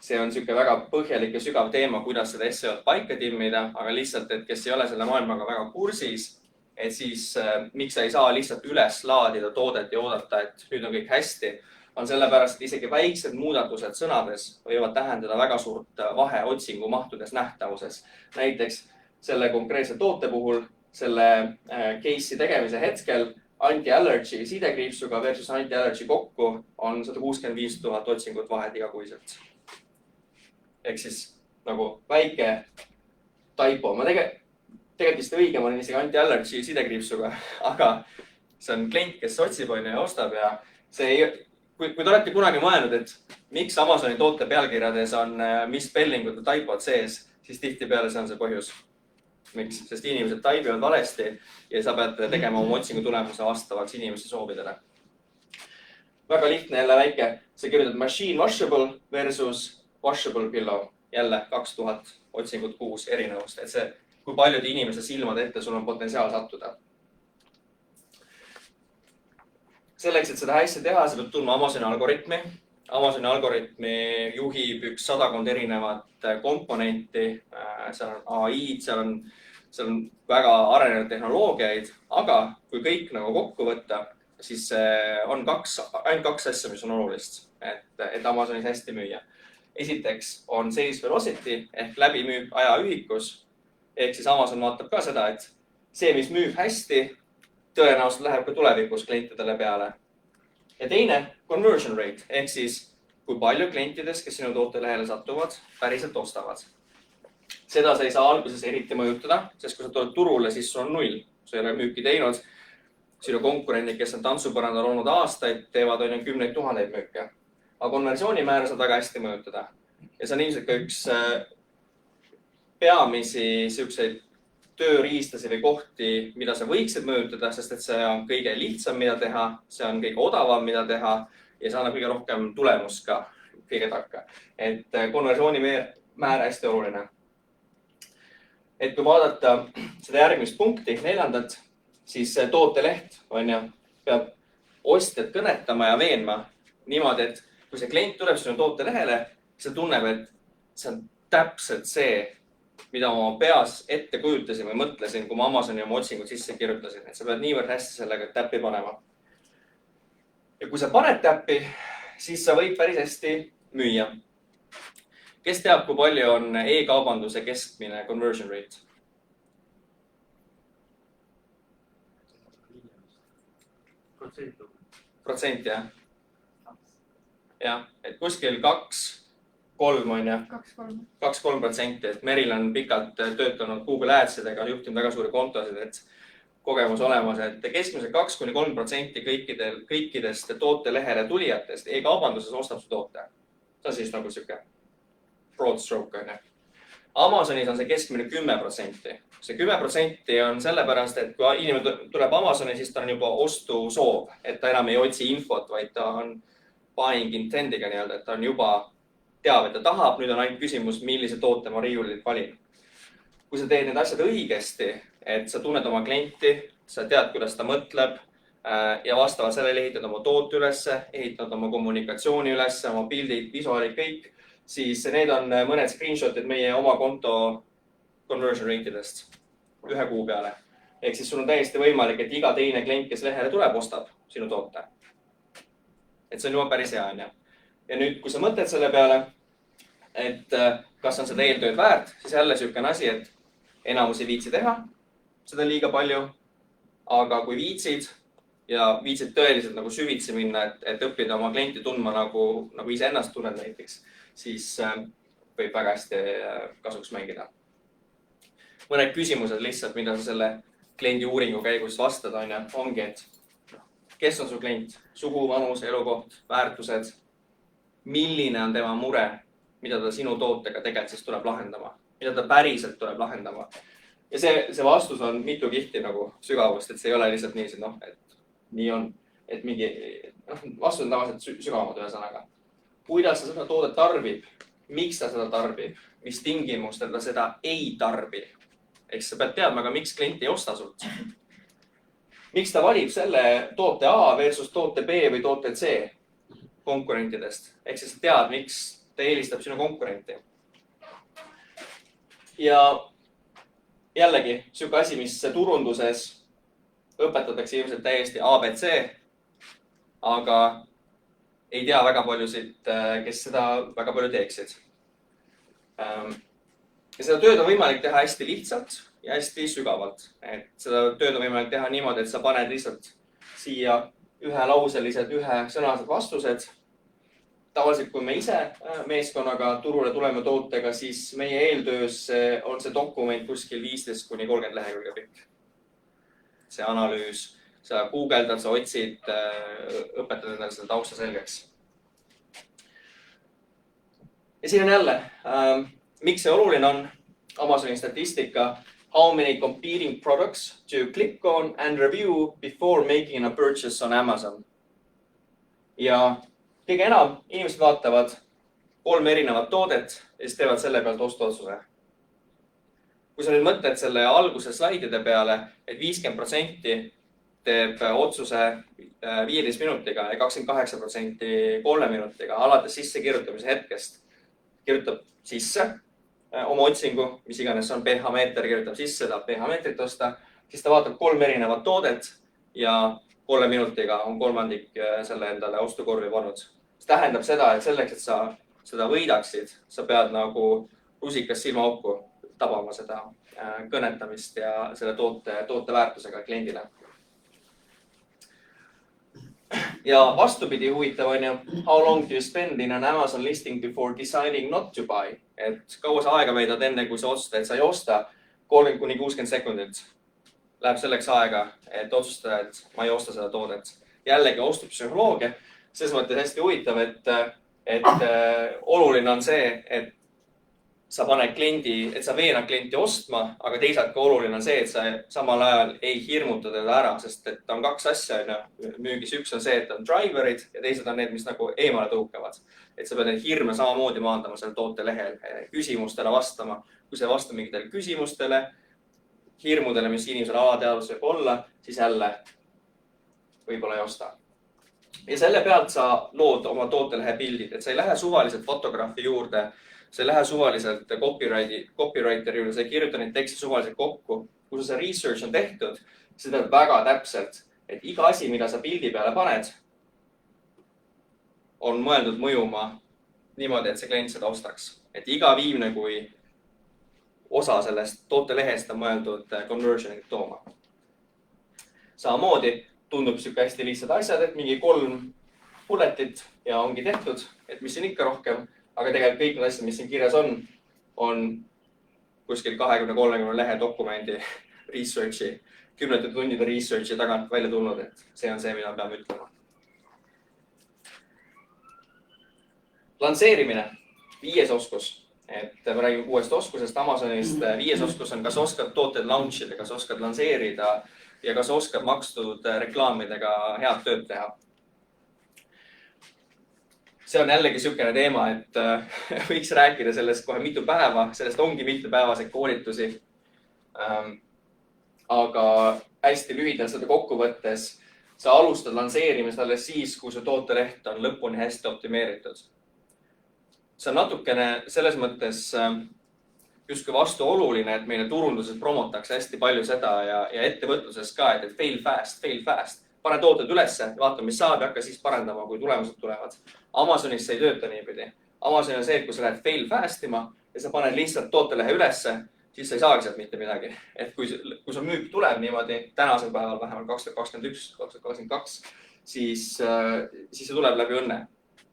see on siuke väga põhjalik ja sügav teema, kuidas seda SEO paika timmida, aga lihtsalt, et kes ei ole selle maailmaga väga kursis, et siis miks sa ei saa lihtsalt üles laadida toodet ja oodata, et nüüd on kõik hästi, on sellepärast, et isegi väiksed muudatused sõnades võivad tähendada väga suurt vahe otsingu mahtudes nähtavuses. Näiteks selle konkreetse toote puhul, selle case'i tegemise hetkel anti-allergy sidekriipsuga versus anti-allergy kokku on 165 000 otsingut vahet igakuiselt. Ehk siis nagu väike taipo. Ma tegelikult vist õigem on isegi anti-allergy sidekriipsuga, aga see on klient, kes otsib ja ostab ja kui te olete kunagi mõelnud, et miks Amazoni toote pealkirjades on misspellingud ja taipod sees, siis tihtipeale see on see põhjus. Miks? Sest inimesed taibivad valesti ja sa pead tegema oma otsingu tulemuse vastavaks inimeste soovidele. Väga lihtne jälle väike. Sa kirjutad machine washable versus washable pillow. Jälle 2000 otsingut kuus erinevust. Et see, kui paljud inimese silmad ette sul on potentsiaal sattuda. Selleks, et seda hästi teha, sa pead tundma Amazoni algoritmi. Amazoni algoritmi juhib 100 erinevat komponenti. Seal on AI-d, seal on väga arenenud tehnoloogiaid, aga kui kõik nagu kokku võtta, siis on ainult 2 asja, mis on olulist, et Amazonis hästi müüa. esiteks on sales velocity ehk läbimüük ajaühikus. Ehk siis Amazon vaatab ka seda, et see, mis müüb hästi, tõenäoliselt läheb ka tulevikus klientidele peale. Ja teine conversion rate ehk siis kui palju klientidest, kes sinu tootelehele satuvad, päriselt ostavad. Seda sa ei saa alguses eriti mõjutada, sest kui sa tuled turule, siis sul on 0. Sa ei ole müüki teinud. Sinu konkurendid, kes on tantsupõrandal olnud aastaid, teevad on 10 000 müüke. Aga konversioonimäära saad väga hästi mõjutada. Ja see on ilmselt ka üks peamisi siukseid tööriistasi või kohti, mida sa võiksid mõjutada, sest et see on kõige lihtsam, mida teha, see on kõige odavam, mida teha ja see annab kõige rohkem tulemust ka kõige takka. Et konversioonimäär hästi oluline. Et kui vaadata seda järgmist punkti, 4. siis tooteleht peab ostjad kõnetama ja veenma niimoodi, et kui see klient tuleb sinu tootelehele, see tunneb, et see on täpselt see, mida ma oma peas ette kujutasin või mõtlesin, kui ma Amazoni oma otsingud sisse kirjutasin. Et sa pead niivõrd hästi sellega täppi panema. Ja kui sa paned täppi, siis sa võid päris hästi müüa. Kes teab, kui palju on e-kaubanduse keskmine conversion rate? Protsent, jah? Jah, et kuskil 2-3%, et Meril on pikalt töötanud Google Adsidega, juhtinud väga suuri kontosid, et kogemus olemas, et keskmiselt 2-3% kõikidest tootelehele tulijatest e-kaubanduses ostab su toote. See on siis nagu siuke broad stroke. Amazonis on see keskmine 10%. See 10% on sellepärast, et kui inimene tuleb Amazoni, siis ta on juba ostusoov, et ta enam ei otsi infot, vaid ta on buying intent'iga nii-öelda, et ta on juba teab, et ta tahab, nüüd on ainult küsimus, millise toote ma riiulilt valin. Kui sa teed need asjad õigesti, et sa tunned oma klienti, sa tead, kuidas ta mõtleb ja vastavalt sellele ehitad oma toote ülesse, ehitad oma kommunikatsiooni ülesse, oma pildid, visuaalid, kõik, siis need on mõned screenshotid meie oma konto conversion rate'idest 1 kuu peale. Ehk siis sul on täiesti võimalik, et iga teine klient, kes lehele tuleb, ostab sinu toote. Et see on juba päris hea, on. Ja nüüd, kui sa mõtled selle peale, et kas on seda eeltööd väärt, siis jälle selline asi, et enamus ei viitsi teha seda liiga palju, aga kui viitsid ja viitsid tõeliselt nagu süvitsi minna, et õppida oma klienti tundma nagu ise ennast tunned näiteks, siis võib väga hästi kasuks mängida. Mõned küsimused lihtsalt, mida sa selle kliendi uuringu käigus vastad, ongi, et kes on su klient, sugu, vanus, elukoht, väärtused, milline on tema mure, mida ta sinu tootega tegelikult siis tuleb lahendama, mida ta päriselt tuleb lahendama. Ja see vastus on mitu kihti nagu sügavust, et see ei ole lihtsalt nii, et nii on, et mingi vastus on tavaliselt sügavamad ühesõnaga. Kuidas ta seda toodet tarbib, miks ta seda tarbib, mis tingimustel ta seda ei tarbi. Eks sa pead teadma ka, miks klient ei osta sult. Miks ta valib selle toote A versus toote B või toote C konkurentidest. Ehk siis tead, miks ta eelistab sinu konkurenti. Ja jällegi, siuke asi, mis turunduses õpetatakse ilmselt täiesti ABC, aga ei tea väga paljusid, kes seda väga palju teeksid. Ja seda tööd on võimalik teha hästi lihtsalt ja hästi sügavalt. Et seda tööd on võimalik teha niimoodi, et sa paned lihtsalt siia ühelauselised, ühesõnalised vastused. Tavaliselt, kui me ise meeskonnaga turule tuleme tootega, siis meie eeltöös on see dokument kuskil 15-30 lehekülge pikk. See analüüs, sa guugeldad, sa otsid, õpetad endale seda tausta selgeks. Ja siin on jälle, miks see oluline on? Amazoni statistika. How many competing products to click on and review before making a purchase on Amazon? Ja kõige enam inimesed vaatavad 3 erinevat toodet ja siis teevad selle pealt ostuotsuse. Kui sa nüüd mõtled selle alguse slaidide peale, et 50% teeb otsuse 15 minutiga ja 28% 3 minutiga, alates sisse kirjutamise hetkest, kirjutab sisse oma otsingu, mis iganes on pH-meeter, kirjutab sisse, tahab pH-meetrit osta, siis ta vaatab 3 erinevat toodet ja 3 minutiga on kolmandik selle endale ostukorvi pannud. See tähendab seda, et selleks, et sa seda võidaksid, sa pead nagu rusikas silmaauku tabama seda kõnetamist ja selle toote väärtusega kliendile. Ja vastupidi huvitav on ju, how long do you spend in an Amazon listing before deciding not to buy? Et kaua sa aega veedad enne, kui sa otsustad, et sa ei osta 30–60 sekundit. Läheb selleks aega, et otsustada, et ma ei osta seda toodet. Jällegi ostupsühholoogia. Selles mõttes hästi huvitav, et oluline on see, et sa paned kliendi, et sa veenad klienti ostma, aga teisalt ka oluline on see, et sa samal ajal ei hirmuta teda ära, sest et on kaks asja. Müügis üks on see, et on driverid ja teised on need, mis nagu eemale tõukavad. Et sa pead neid hirme samamoodi maandama seal toote lehel, küsimustele vastama. Kui sa vastad mingitele küsimustele, hirmudele, mis inimesel alateadvus võib olla, siis jälle võib-olla ei osta. Ja selle pealt sa lood oma tootelehe pildid, et sa ei lähe suvaliselt fotograafi juurde, sa ei lähe suvaliselt copywriteri juurde, sa ei kirjuta neid tekste suvaliselt kokku. Kui see research on tehtud, siis tead väga täpselt, et iga asi, mida sa pildi peale paned, on mõeldud mõjuma niimoodi, et see klient seda ostaks. Et iga viimne kui osa sellest tootelehest on mõeldud conversionit tooma. Samamoodi tundub siuke hästi lihtsad asjad, et mingi 3 bulletit ja ongi tehtud, et mis on ikka rohkem, aga tegelikult kõik need asjad, mis siin kirjas on kuskil 20–30 lehe dokumendi researchi, 10 tundide researchi tagant välja tulnud, et see on see, mida peame ütlema. Lanseerimine, 5. oskus. Et ma räägin 6 oskusest Amazonist. 5. oskus on, kas oskad tooted launchida, kas oskad lanseerida ja kas oskad makstud reklaamidega head tööd teha. See on jällegi siukene teema, et võiks rääkida sellest kohe mitu päeva, sellest ongi mitu päevaseid koolitusi. Aga hästi lühidalt seda kokkuvõttes, sa alustad lanseerimist alles siis, kui su tooteleht on lõpuni hästi optimeeritud. See on natukene selles mõttes justkui vastuoluline, et meile turunduses promotakse hästi palju seda ja ettevõtluses ka, et fail fast. Pane tooted ülesse, vaata, mis saab ja hakka siis parendama, kui tulemused tulevad. Amazonis see ei tööta niipidi. Amazon on see, et kui sa lähed fail fast ima ja sa paned lihtsalt tootelehe ülesse, siis sa ei saagi sealt mitte midagi. Et kui su müük tuleb niimoodi tänasel päeval vähemalt 2021, 2022, siis see tuleb läbi õnne.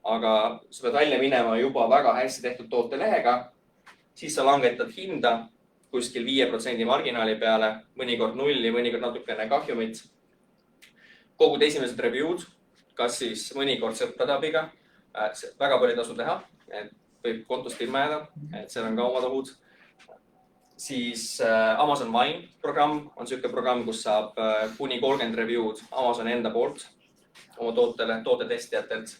Aga sa pead välja minema juba väga hästi tehtud tootelehega, siis sa langetad hinda kuskil 5% marginaali peale, mõnikord 0, mõnikord natukene kahjumit. Kogud esimesed review'd, kas siis mõnikord sõprade abiga, väga palju tasu teha, et võib kontost ilma jääda, et seal on ka omad ohud. Siis Amazon Wine programm on siuke programm, kus saab kuni 30 review'd Amazoni enda poolt oma tootetestijatelt.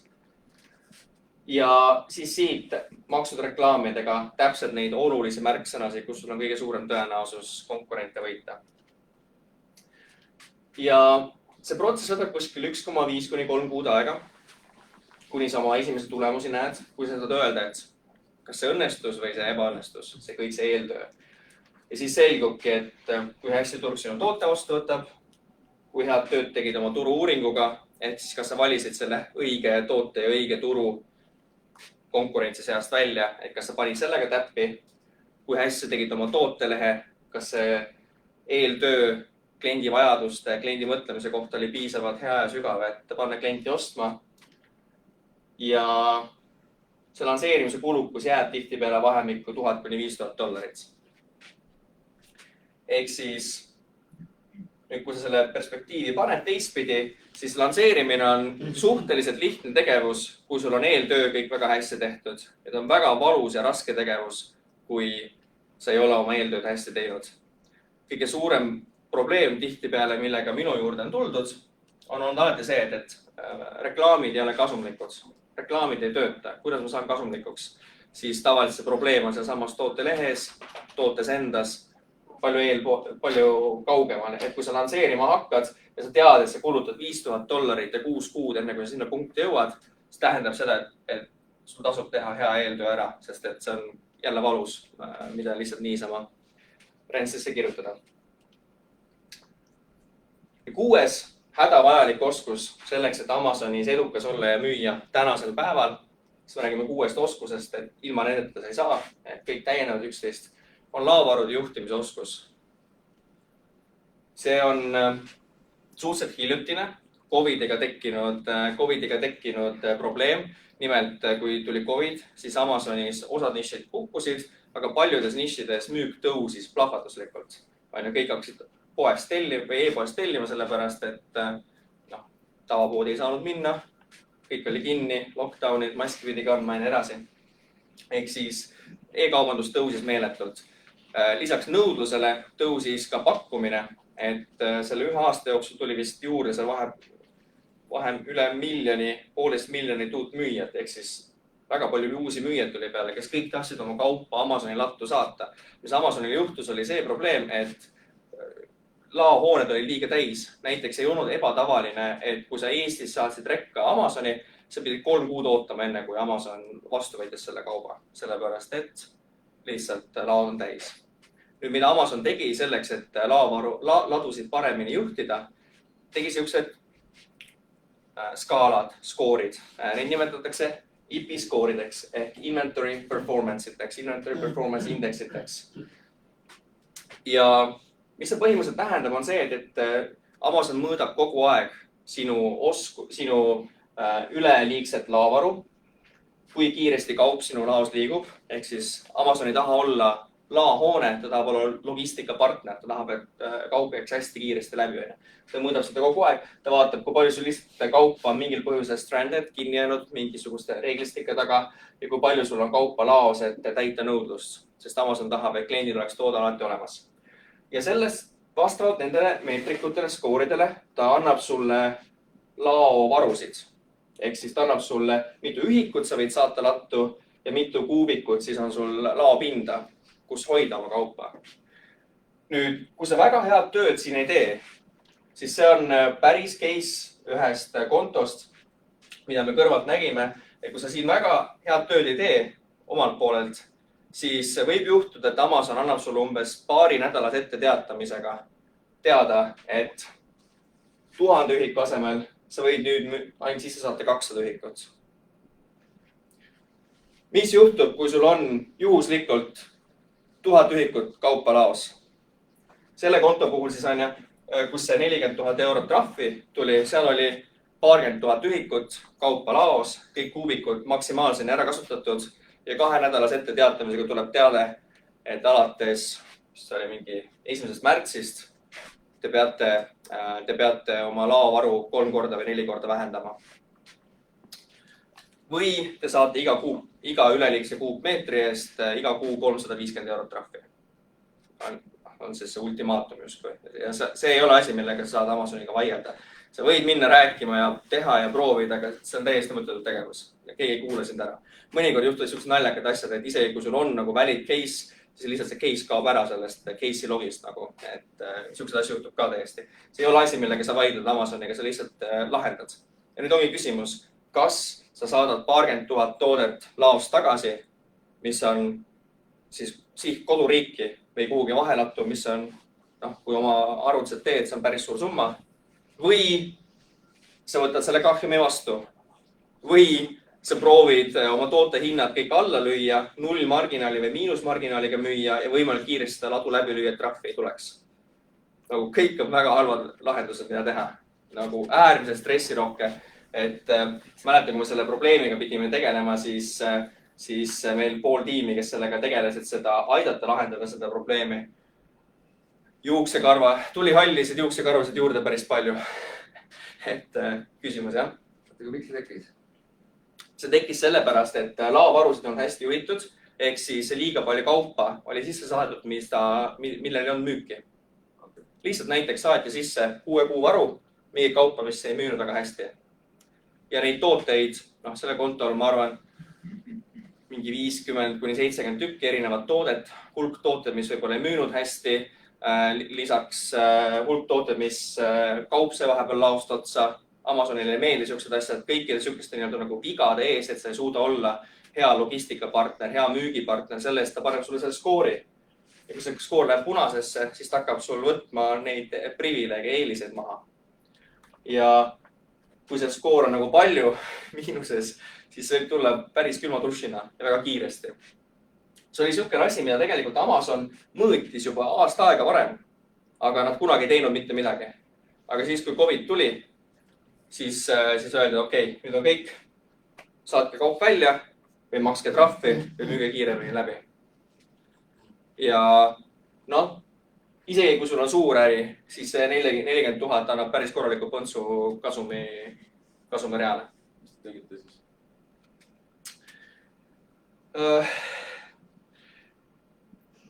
Ja siis siit maksud reklaamidega täpselt neid olulisi märksõnasid, kus sul on kõige suurem tõenäosus konkurente võita. Ja see protsess võtab kuskil 1,5–3 kuud aega, kuni sa oma esimese tulemusi näed, kui sa saad öelda, et kas see õnnestus või see ebaõnnestus, see kõik see eeltöö. Ja siis selgubki, et kui hästi turg sinu toote vastu võtab, kui head tööd tegid oma turu uuringuga, et siis kas sa valisid selle õige toote ja õige turu konkurentsi seast välja, et kas sa panid sellega täppi, kui hästi tegid oma tootelehe, kas see eeltöö kliendi vajaduste, kliendi mõtlemise kohta oli piisavalt hea ja sügav, et panna klienti ostma. Ja see lanseerimise kulukus jääb tihti peale vahemikku $1000–5000. Ehk siis, nüüd kui sa selle perspektiivi paned teistpidi, siis lanseerimine on suhteliselt lihtne tegevus, kui sul on eeltöö kõik väga hästi tehtud. Et on väga valus ja raske tegevus, kui sa ei ole oma eeltööd hästi teinud. Kõige suurem probleem tihtipeale, millega minu juurde on tuldud, on olnud alati see, et reklaamid ei ole kasumlikud. Reklaamid ei tööta. Kuidas ma saan kasumlikuks? Siis tavaliselt see probleem on seal samas tootelehes, tootes endas, palju kaugemal. Et kui sa lanseerima hakkad ja sa tead, et sa kulutad $5000 ja 6 kuud, enne kui sa sinna punkti jõuad, siis tähendab seda, et sul tasub teha hea eeltöö ära, sest et see on jälle valus, mida lihtsalt niisama räntsesse kirjutada. Ja 6 hädavajalik oskus selleks, et Amazonis edukas olla ja müüa tänasel päeval, siis me räägime 6 oskusest, et ilma nendeta sa ei saa, et kõik täiendavad üksteist, on laovarude juhtimise oskus. See on suhteliselt hiljutine COVIDiga tekkinud probleem. Nimelt, kui tuli COVID, siis Amazonis osad nišid kukkusid, aga paljudes nišides müük tõusis plahvatuslikult. Kõik hakkasid poest või e-poest tellima, sellepärast et tavapoodi ei saanud minna. Kõik oli kinni, lockdownid, maski pidi kandma ja nii edasi. Ehk siis e-kaubandus tõusis meeletult. Lisaks nõudlusele tõusis ka pakkumine, et selle 1 aasta jooksul tuli vist juurde seal vahem üle 1,5 miljonit uut müüjat, ehk siis väga palju uusi müüjad tuli peale, kes kõik tahtsid oma kaupa Amazoni lattu saata. Mis Amazonil juhtus, oli see probleem, et laohooned oli liiga täis. Näiteks ei olnud ebatavaline, et kui sa Eestis saatsid rekka Amazoni, sa pidid 3 kuud ootama enne, kui Amazon vastu võitis selle kauba, sellepärast et lihtsalt laod on täis. Nüüd, mida Amazon tegi selleks, et ladusid paremini juhtida, tegi siuksed skaalad, skoorid. Neid nimetatakse IP skoorideks ehk Inventory Performance Indexiteks. Ja mis see põhimõtteliselt tähendab, on see, et Amazon mõõdab kogu aeg sinu üleliigset laovaru, kui kiiresti kaup sinu laos liigub. Ehk siis Amazon ei taha olla laohoone, ta tahab olla logistikapartner, ta tahab, et kaup jääks hästi kiiresti läbi. Ta mõõdab seda kogu aeg, ta vaatab, kui palju sul lihtsalt kaupa on mingil põhjusel stranded, kinni jäänud mingisuguste reeglistike taga ja kui palju sul on kaupa laos, et täita nõudlust, sest Amazon tahab, et kliendil oleks toode alati olemas. Ja sellest vastavalt nendele meetrikutele, skooridele, ta annab sulle laovarusid. Ehk siis ta annab sulle mitu ühikut sa võid saata lattu ja mitu kuubikut siis on sul laopinda, kus hoida oma kaupa. Nüüd, kui sa väga head tööd siin ei tee, siis see on päris case ühest kontost, mida me kõrvalt nägime. Et kui sa siin väga head tööd ei tee omalt poolelt, siis võib juhtuda, et Amazon annab sulle umbes paari nädalas ette teatamisega teada, et 1000 ühiku asemel sa võid nüüd ainult sisse saata 200 ühikut. Mis juhtub, kui sul on juhuslikult 1000 ühikut kaupa laos? Selle konto puhul siis on kus see 40 000 eurot trahvi tuli, seal oli paarkümmend 000 ühikut kaupa laos, kõik kuubikud maksimaalseni ära kasutatud ja 2 nädalas ette teatamisega tuleb teade, et alates, see oli mingi 1. märtsist, te peate oma laovaru 3 korda või 4 korda vähendama. Või te saate iga üleliigse kuupmeetri eest iga kuu 350 eurot trahvi. On siis see ultimaatum justkui. Ja see ei ole asi, millega sa saad Amazoniga vaielda. Sa võid minna rääkima ja teha ja proovida, aga see on täiesti mõttetud tegevus. Keegi ei kuule sind ära. Mõnikord juhtuvad sellised naljakad asjad, et isegi kui sul on nagu valid case, siis lihtsalt see case kaob ära sellest case'i logist. Et sellised asjad juhtub ka täiesti. See ei ole asi, millega sa vaidled Amazoniga, sa lihtsalt lahendad. Ja nüüd ongi küsimus, kas sa saadad paarkümmend 000 toodet laost tagasi, mis on siis koduriiki või kuhugi vahelattu, mis on, kui oma arvutused teed, see on päris suur summa. Või sa võtad selle kahjumi vastu. Või sa proovid oma toote hinnad kõik alla lüüa, 0 marginaali või miinusmarginaaliga müüa ja võimalik kiiresti seda ladu läbi lüüa, et trahvi ei tuleks. Kõik on väga halvad lahendused, mida teha. Äärmiselt stressirohke. Et mäletan, kui me selle probleemiga pidime tegelema, siis meil pool tiimi, kes sellega tegeles, et seda aidata lahendada seda probleemi. Tuli hallisid juuksekarvasid juurde päris palju. Et küsimus, jah? Miks see tekkis? See tekkis sellepärast, et laovarusid on hästi juhitud, ehk siis liiga palju kaupa oli sisse saadud, millel ei olnud müüki. Lihtsalt näiteks saati sisse 6 kuu varu, mingi kaupa, mis ei müünud väga hästi. Ja neid tooteid, selle kontol, ma arvan, mingi 50-70 tükki erinevat toodet, hulk tooted, mis võib-olla ei müünud hästi, lisaks hulk tooted, mis kaupse vahepeal laost otsa. Amazonile ei meeldi sellised asjad, kõikide sellised nagu vigade ees, et sa ei suuda olla hea logistikapartner, hea müügipartner, selle eest ta paneb sulle selle skoori. Ja kui see skoor läheb punasesse, siis ta hakkab sul võtma neid privileege, eeliseid maha. Ja kui see skoor on nagu palju miinuses, siis see võib tulla päris külma dušina ja väga kiiresti. See oli niisugune asi, mida tegelikult Amazon mõõtis juba aasta aega varem, aga nad kunagi ei teinud mitte midagi. Aga siis, kui COVID tuli, siis öeldi, okei, nüüd on kõik, saatke kaup välja või makske trahvi või müüge kiiremini läbi. Ja noh, isegi kui sul on suur äri, siis see 40 000 annab päris korraliku põntsu kasumi reale. Mis te tegite siis?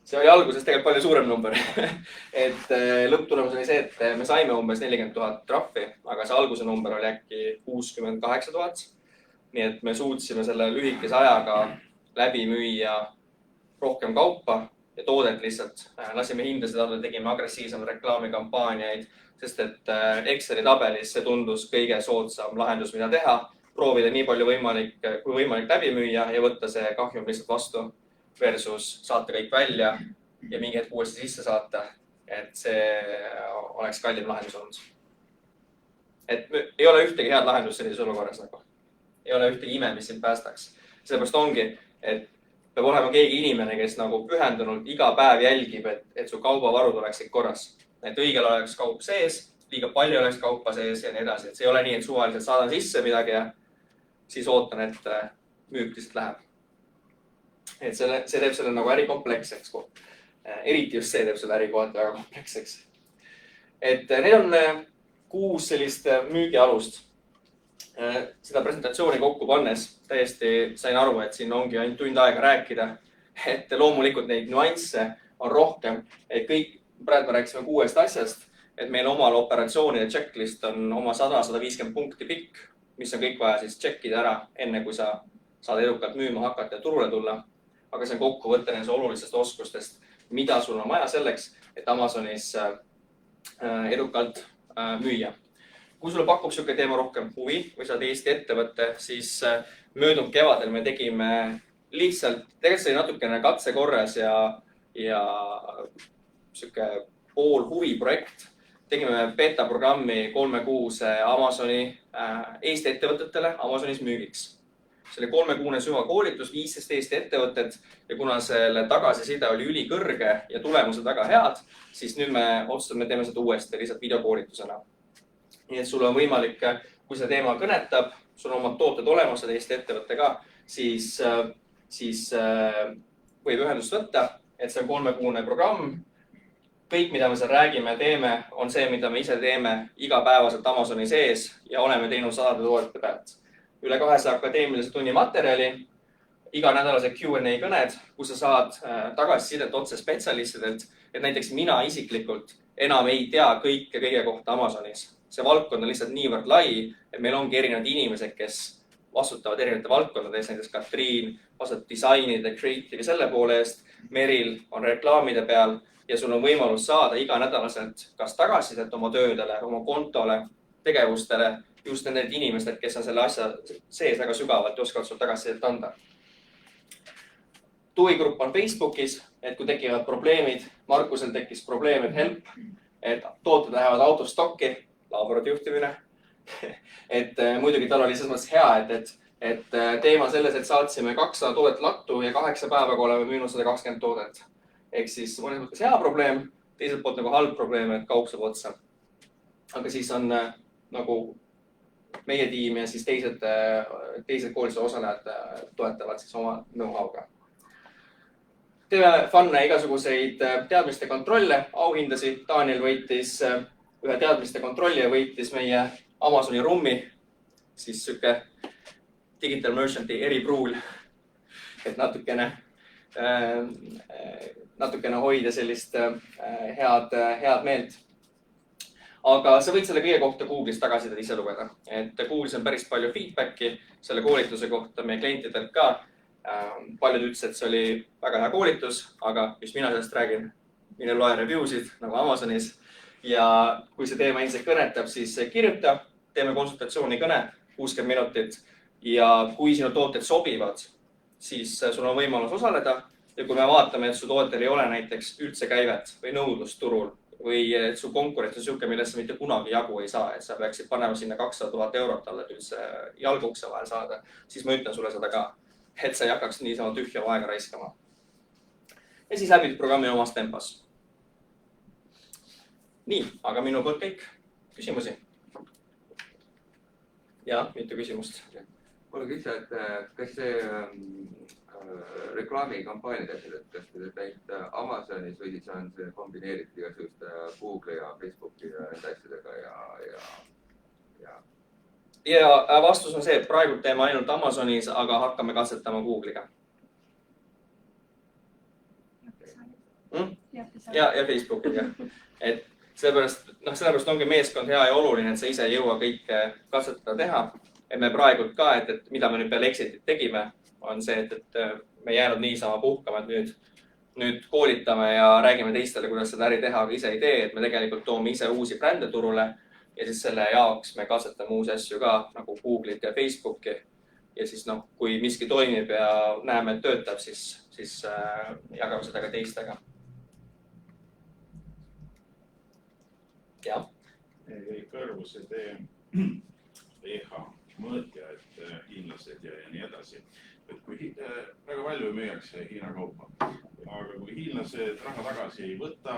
See oli alguses tegelikult palju suurem number. Et lõpptulemus oli see, et me saime umbes 40 000 trahvi, aga see alguse number oli äkki 68 000. Nii et me suutsime selle lühikese ajaga läbi müüa rohkem kaupa ja toodet lihtsalt. Lasime hindasid alla, tegime agressiivsemaid reklaamikampaaniaid, sest et Exceli tabelis see tundus kõige soodsam lahendus, mida teha. Proovida nii palju kui võimalik läbi müüa ja võtta see kahjum lihtsalt vastu versus saata kõik välja ja mingi hetk uuesti sisse saata, et see oleks kallim lahendus olnud. Et ei ole ühtegi head lahendust sellises olukorras nagu. Ei ole ühtegi ime, mis sind päästaks. Sellepärast ongi, et peab olema keegi inimene, kes nagu pühendunult iga päev jälgib, et su kaubavarud oleksid korras. Et õigel oleks kaup sees, liiga palju oleks kaupa sees ja nii edasi. Et see ei ole nii, et suvaliselt saadan sisse midagi ja siis ootan, et müük lihtsalt läheb. Et see teeb selle nagu äri kompleksseks. Eriti just see teeb selle äri kohati väga kompleksseks. Et need on 6 sellist müügialust. Seda presentatsiooni kokku pannes täiesti sain aru, et siin ongi ainult tund aega rääkida. Et loomulikult neid nüansse on rohkem. Et kõik, praegu me rääkisime 6 asjast, et meil omal operatsioonide checklist on oma 100-150 punkti pikk, mis on kõik vaja siis checkida ära, enne kui sa saad edukalt müüma hakata ja turule tulla. Aga see on kokkuvõte nendest olulistest oskustest, mida sul on vaja selleks, et Amazonis edukalt müüa. Kui sulle pakub selline teema rohkem huvi või sa oled Eesti ettevõtte, siis möödunud kevadel me tegime lihtsalt, tegelikult see oli natukene katsekorras ja selline pool huviprojekt. Tegime beta-programmi 3 kuuse Amazoni Eesti ettevõtetele Amazonis müügiks. See oli 3 kuune süvakoolitus, 15 Eesti ettevõtted ja kuna selle tagasiside oli ülikõrge ja tulemused väga head, siis nüüd me otsustame, teeme seda uuesti lihtsalt videokoolitusena. Nii et sul on võimalik, kui see teema kõnetab, sul on omad tooted olemas, Eesti ettevõtte ka, siis võib ühendust võtta, et see on 3 kuune programm. Kõik, mida me seal räägime ja teeme, on see, mida me ise teeme igapäevaselt Amazoni sees ja oleme teinud 100 toodete pealt. Üle 200 akadeemilise tunni materjali, iga nädalased Q&A kõned, kus sa saad tagasisidet otse spetsialistidelt, et näiteks mina isiklikult enam ei tea kõige kohta Amazonis. See valdkond on lihtsalt niivõrd lai, et meil ongi erinevad inimesed, kes vastutavad erinevate valdkondades, näiteks Katriin vastutab disainide, creative'i selle poole eest, Meril on reklaamide peal ja sul on võimalus saada iga nädalaselt kas tagasisidet oma töödele, oma kontole, tegevustele, just need inimesed, kes on selle asja sees väga sügavalt ja oskavad sul tagasisidet anda. Tuvigrupp on Facebookis, et kui tekivad probleemid, Markusel tekkis probleem, et help, et tooted lähevad autostokki, laborati juhtimine. Et muidugi tal oli selles mõttes hea, et teema selles, et saatsime 200 toodet lattu ja 8 päevaga oleme müünud 120 toodet. Ehk siis mõnes mõttes hea probleem, teiselt poolt nagu halb probleem, et kaup saab otsa. Aga siis on nagu meie tiim ja siis teised koolituse osalejad toetavad siis oma know-how'ga. Teeme funne igasuguseid teadmiste kontrolle, auhindasid. Daniel võitis ühe teadmiste kontrolli ja võitis meie Amazoni rummi, siis süke Digital Merchanti eripruul, et natukene hoida sellist head meelt. Aga sa võid selle kõige kohta Google'is tagasisidet ise lugeda. Et Google'is on päris palju feedbacki selle koolituse kohta meie klientidelt ka. Paljud ütlesid, et see oli väga hea koolitus, aga mis mina sellest räägin, mine loe review'sid nagu Amazonis. Ja kui see teema endiselt kõnetab, siis kirjuta, teeme konsultatsiooni kõne, 60 minutit. Ja kui sinu tooted sobivad, siis sul on võimalus osaleda. Ja kui me vaatame, et su tootel ei ole näiteks üldse käivet või nõudlust turul, või et su konkurents on sihuke, millest sa mitte kunagi jagu ei saa, et sa peaksid panema sinna 200 000 eurot talle, et üldse jalgukse vahel saada, siis ma ütlen sulle seda ka, et sa ei hakkaks niisama tühja aega raiskama. Ja siis läbid programmi omas tempos. Nii, aga minu poolt kõik. Küsimusi? Ja, mitu küsimust. Mulle küsida, et kas see reklaamikampaaniad asjad, et kas te teete Amazonis või siis on see kombineeritud igasuguste Google ja Facebooki ja nende asjadega Ja vastus on see, et praegu teeme ainult Amazonis, aga hakkame katsetama Google'iga. Ja Facebookiga. Et sellepärast ongi meeskond hea ja oluline, et sa ise ei jõua kõike katsetada teha. Et me praegult ka, et mida me nüüd peale Exitit tegime, on see, et me jäänud niisama puhkama, et nüüd koolitame ja räägime teistele, kuidas seda äri teha, aga ise ei tee, et me tegelikult toome ise uusi brände turule ja siis selle jaoks me katsetame uusi asju ka, nagu Google'it ja Facebooki. Ja siis kui miski toimib ja näeme, et töötab, siis jagame seda ka teistega. Ja. Jäi kõrvu see teie EHA mõõtja, et hiinlased ja nii edasi. Et kui väga palju müüakse Hiina kaupa, aga kui hiinlased raha tagasi ei võta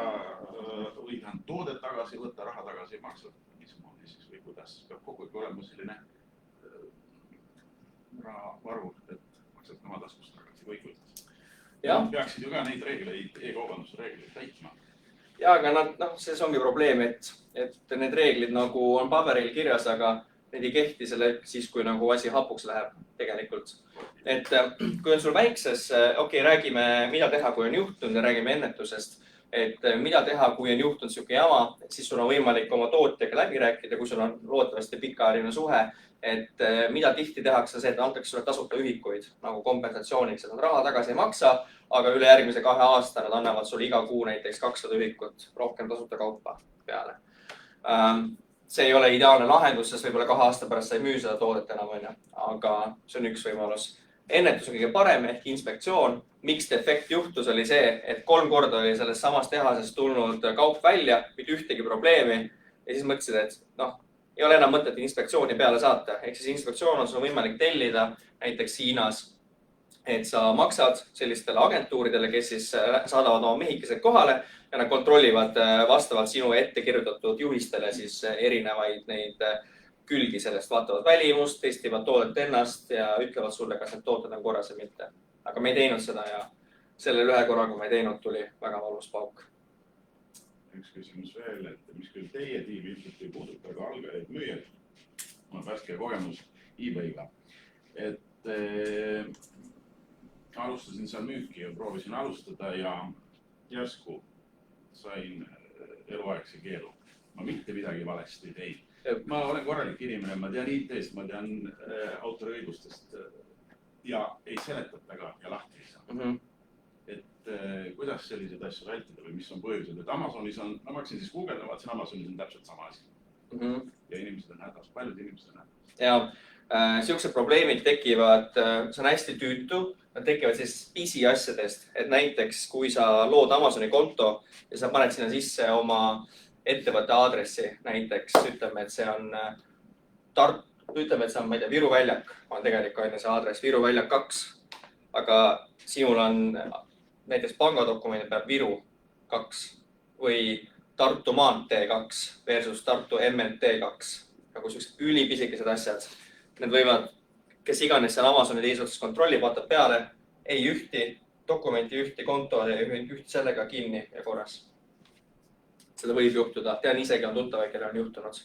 või toodet tagasi võtta, raha tagasi ei maksa, mismoodi siis või kuidas peab kogu aeg olema selline rahavaru, et maksad oma taskust tagasi või kuidas. Peaksid ju ka neid reegleid, e-kaubanduse reegleid täitma. Ja, aga see ongi probleem, et need reeglid nagu on paberil kirjas, aga need ei kehti selle siis, kui asi hapuks läheb tegelikult. Et kui on sul väikses, räägime, mida teha, kui on juhtunud ja räägime ennetusest, et mida teha, kui on juhtunud sihuke jama, siis sul on võimalik oma tootjaga läbi rääkida, kui sul on loodetavasti pikaajaline suhe, et mida tihti tehakse see, et antakse sulle tasuta ühikuid nagu kompensatsiooniks, et nad raha tagasi ei maksa, aga üle järgmise 2 aasta nad annavad sulle iga kuu näiteks 200 ühikut rohkem tasuta kaupa peale. See ei ole ideaalne lahendus, sest võib-olla 2 aasta pärast sa ei müü seda toodet enam, aga see on üks võimalus. Ennetus on kõige parem ehk inspektsioon. Miks defekt juhtus oli see, et 3 korda oli sellest samast tehasest tulnud kaup välja, mitte ühtegi probleemi ja siis mõtlesid, et ei ole enam mõtet inspektsiooni peale saata. Ehk siis inspektsioon on sul võimalik tellida näiteks Hiinas, et sa maksad sellistele agentuuridele, kes siis saadavad oma mehikesed kohale ja nad kontrollivad vastavalt sinu ette kirjutatud juhistele siis erinevaid neid külgi sellest, vaatavad välimust, testivad toodet ennast ja ütlevad sulle, kas need tooted on korras või mitte. Aga me ei teinud seda ja sellel ühe korra, kui me ei teinud, tuli väga valus pauk. Üks küsimus veel, et mis küll teie tiimi ilmselt ei puuduta ka algajaid müüjaid. Mul on värske kogemus eBay'ga. Et alustasin seal müüki ja proovisin alustada ja järsku sain eluaegse keelu. Ma mitte midagi valesti ei teinud. Ma olen korralik inimene, ma tean IT-st, ma tean autoriõigustest ja ei seletata ka ja lahti ei saa. Et kuidas sellised asju vältida või mis on põhjused, et Amazonis on, ma hakkasin siis Google, vaatasin Amazonis on täpselt sama asi. Ja inimesed on hädas, paljud inimesed on hädas. Ja siuksed probleemid tekivad, see on hästi tüütu, nad tekivad siis pisiasjadest, et näiteks kui sa lood Amazoni konto ja sa paned sinna sisse oma ettevõtte aadressi, näiteks ütleme, et see on ma ei tea, Viru väljak on tegelikult see aadress, Viru väljak 2, aga sinul on näiteks pangadokumendid peab Viru 2 või Tartu maantee 2 versus Tartu MNT 2, nagu sellised ülipisikesed asjad. Need võivad, kes iganes seal Amazoni teises kontrollib, vaatab peale, ei ühti dokumenti, ühti konto ja ühti sellega kinni ja korras. Seda võib juhtuda. Tean isegi on tuttavaid, kellel on juhtunud.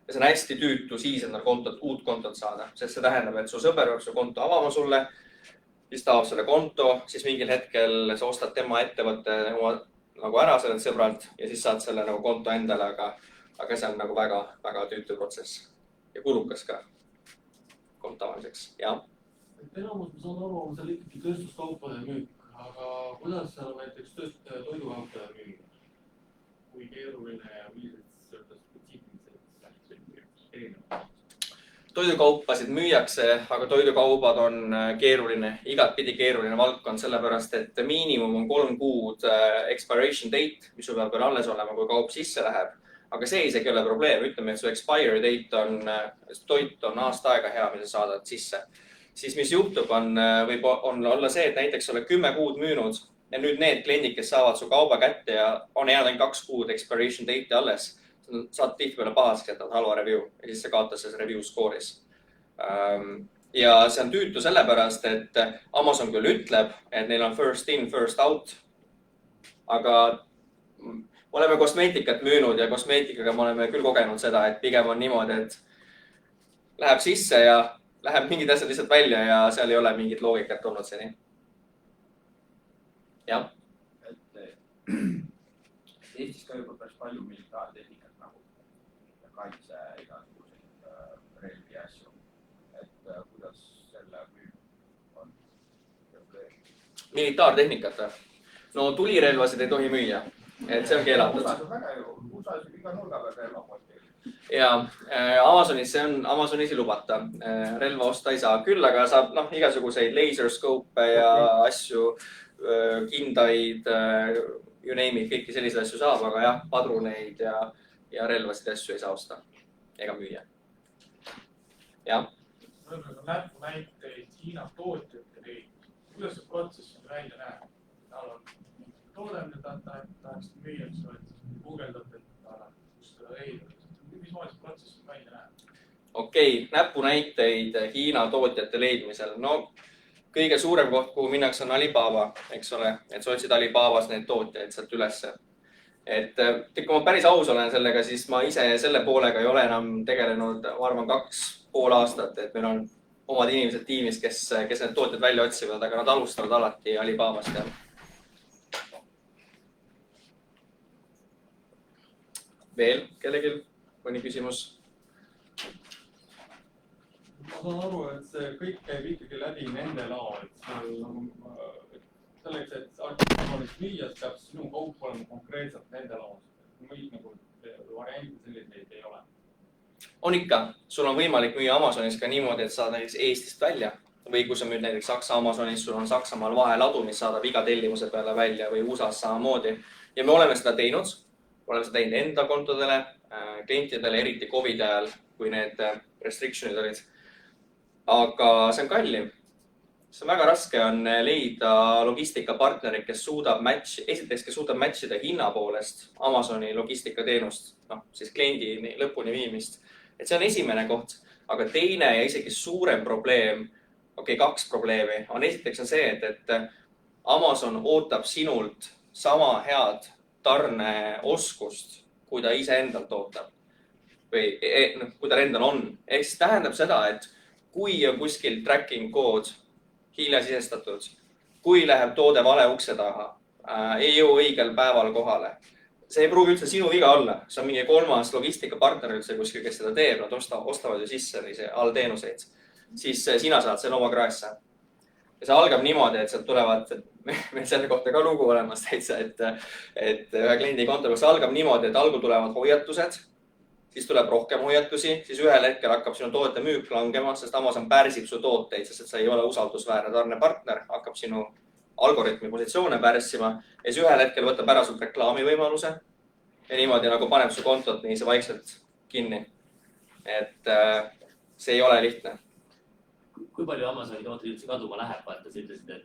Ja see on hästi tüütu siis endal uut kontot saada, sest see tähendab, et su sõber peab su konto avama sulle, siis ta avab selle konto, siis mingil hetkel sa ostad tema ettevõtte nagu ära sellelt sõbralt ja siis saad selle nagu konto endale, aga see on nagu väga tüütu protsess ja kulukas ka konto avamiseks. Ja. Enamus, ma saan aru, on seal ikkagi tööstuskaupade müük, aga kuidas seal näiteks toidukaupade müük? Kui keeruline ja millised spetsiifilised erinevad? toidukaupasid müüakse, aga toidukaubad on keeruline, igatpidi keeruline valdkond, sellepärast et miinimum on 3 kuud expiration date, mis sul peab veel alles olema, kui kaup sisse läheb. Aga see isegi ei ole probleem. Ütleme, et su expire date on, toit on aasta aega hea, mida saadad sisse. Siis mis juhtub võib olla see, et näiteks ole 10 kuud müünud ja nüüd need kliendid, kes saavad su kauba kätte ja on jäänud ainult 2 kuud expiration date alles, saad tihtipeale pahaseks, et on halva review ja siis sa kaotad selles review score'is. Ja see on tüütu sellepärast, et Amazon küll ütleb, et neil on first in, first out, aga oleme kosmeetikat müünud ja kosmeetikaga me oleme küll kogenud seda, et pigem on niimoodi, et läheb sisse ja läheb mingid asjad lihtsalt välja ja seal ei ole mingit loogikat olnud seni. Jah. Eestis ka juba päris palju militaartehnikat nagu kaitse igasuguseid relvi ja asju. Kuidas selle müük on? Militaartehnikat? No tulirelvasid ei tohi müüa. Et see on keelatud. USA-s on väga ju, USA-s on iga nurga peal relvapotti. Ja Amazonis ei lubata. Relva osta ei saa. Küll aga saab igasuguseid laserscope ja asju, kindaid, you name it, kõiki selliseid asju saab, aga jah, padruneid ja relvasid asju ei saa osta ega müüa. Jah. Võib-olla näpu näiteid Hiina tootjate leidnud. Kuidas see protsess on välja näeb? Tal on toode, mida tahaks müüa, mis oled guugeldad, et kus seda leida. Mis moodi see protsess on välja näeb? Okei, näpu näiteid Hiina tootjate leidmisel. No, kõige suurem koht, kuhu minnakse on Alibaba, eks ole, et sa otsid Alibabas need tootjaid sealt ülesse. Et kui ma päris aus olen sellega, siis ma ise selle poolega ei ole enam tegelenud, ma arvan, 2,5 aastat, et meil on omad inimesed tiimis, kes need tootjad välja otsivad, aga nad alustavad alati Alibabast. Veel kellelgi mõni küsimus? Ma saan aru, et see kõik käib ikkagi läbi nende lao, et selleks, et Amazonis müüas peab sinu kaup olema konkreetselt nende laos. Muid variante selliseid ei ole. On ikka. Sul on võimalik müüa Amazonis ka niimoodi, et saad näiteks Eestist välja. Või kui sa müüd näiteks Saksa Amazonis, sul on Saksamaal vaheladu, mis saadab iga tellimuse peale välja või USAs samamoodi. Ja me oleme seda teinud. Oleme seda teinud enda kontodele, klientidele, eriti COVID ajal, kui need restrictionid olid. Aga see on kallim. See on väga raske on leida logistikapartnerit, kes suudab matchida hinna poolest Amazoni logistikateenust, siis kliendi lõpuni viimist. Et see on esimene koht, aga teine ja isegi suurem probleem, 2 probleemi, on esiteks on see, et Amazon ootab sinult sama head tarneoskust, kui ta ise endalt ootab. Või kui ta endal on. Ehk siis tähendab seda, et kui on kuskil tracking kood hiljasisestatud, kui läheb toode vale ukse taha, ei jõu õigel päeval kohale. See ei pruugi üldse sinu viga olla. See on mingi 3. logistikapartner üldse kuskil, kes seda teeb. Nad ostavad ju sisse allteenuseid. Siis sina saad selle oma kraesse. Ja see algab niimoodi, et sealt tulevad, meil selle kohta ka lugu olemas täitsa, et ühe kliendi konto, kus algab niimoodi, et algul tulevad hoiatused, siis tuleb rohkem hoiatusi, siis ühel hetkel hakkab sinu toodete müük langema, sest Amazon pärsib su tooteid, sest sa ei ole usaldusväärne tarnepartner, hakkab sinu algoritmi positsioone pärssima ja siis ühel hetkel võtab ära sult reklaamivõimaluse ja niimoodi nagu paneb su kontot nii see vaikselt kinni. Et see ei ole lihtne. Kui palju Amazoni tooteid üldse kaduma läheb? Vaata, sa ütlesid, et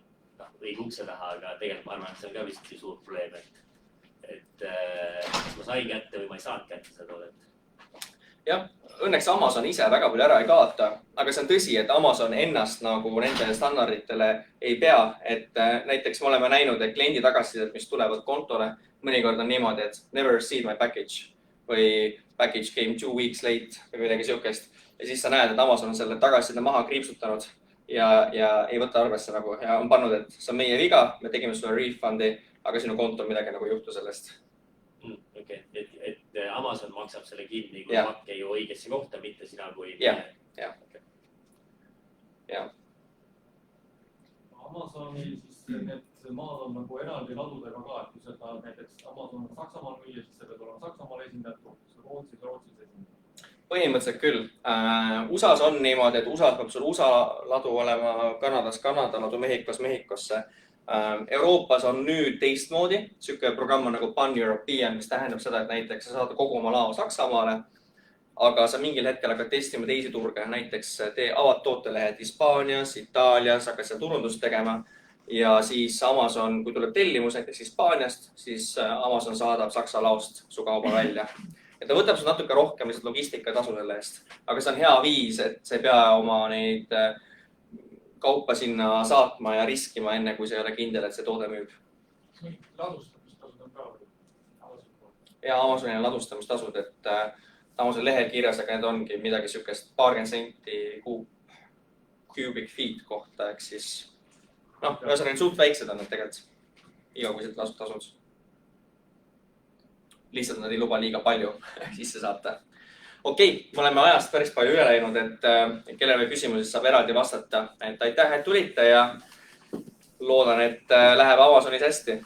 õige ukse taha, aga tegelikult ma arvan, et see on ka vist suur probleem, et kas ma sain kätte või ma ei saanud kätte seda toodet. Jah, õnneks Amazon ise väga palju ära ei kaota, aga see on tõsi, et Amazon ennast nagu nende standarditele ei pea, et näiteks me oleme näinud, et kliendi tagasisidet, mis tulevad kontole, mõnikord on niimoodi, et never received my package või package came 2 weeks late või midagi siukest. Ja siis sa näed, et Amazon on selle tagasiside maha kriipsutanud ja ei võta arvesse nagu ja on pannud, et see on meie viga, me tegime sulle refundi, aga sinu kontol midagi nagu juhtu sellest. Okay. Et Amazon maksab selle kinni, kui pakke ju õigesse kohta, mitte sina kui... Jah. Amazoni siis need maad on nagu eraldi ladudega ka, et kui seda näiteks Amazon on Saksamaal müüa, siis see peab olema Saksamaal esindatud, Rootsis esindatud. põhimõtteliselt küll. USA-s on niimoodi, et USA-s peab sul USA ladu olema, Kanadas Kanada ladu, Mehhikos Mehhikosse. Euroopas on nüüd teistmoodi. Siuke programm on nagu Pan-European, mis tähendab seda, et näiteks sa saad kogu oma lao Saksamaale, aga sa mingil hetkel hakkad testima teisi turge. Näiteks avad tootelehed Hispaanias, Itaalias, hakkad seal turundust tegema ja siis Amazon, kui tuleb tellimus näiteks Hispaaniast, siis Amazon saadab Saksa laost su kauba välja. Ja ta võtab sul natuke rohkem lihtsalt logistikatasu selle eest, aga see on hea viis, et sa ei pea oma neid kaupa sinna saatma ja riskima enne, kui sa ei ole kindel, et see toode müüb. Ladustamistasud on ka Amazoni poolt. Ja Amazoni on ladustamistasud, et Amazoni lehel kirjas, aga need ongi midagi siukest paarkümmend senti cubic feet kohta, ehk siis ühesõnaga suht väiksed on need tegelikult igakuiselt tasud. Lihtsalt nad ei luba liiga palju sisse saata. Okei, me oleme ajast päris palju üle läinud, et kellele küsimusi saab eraldi vastata. Et aitäh, et tulite ja loodan, et läheb Amazonis hästi.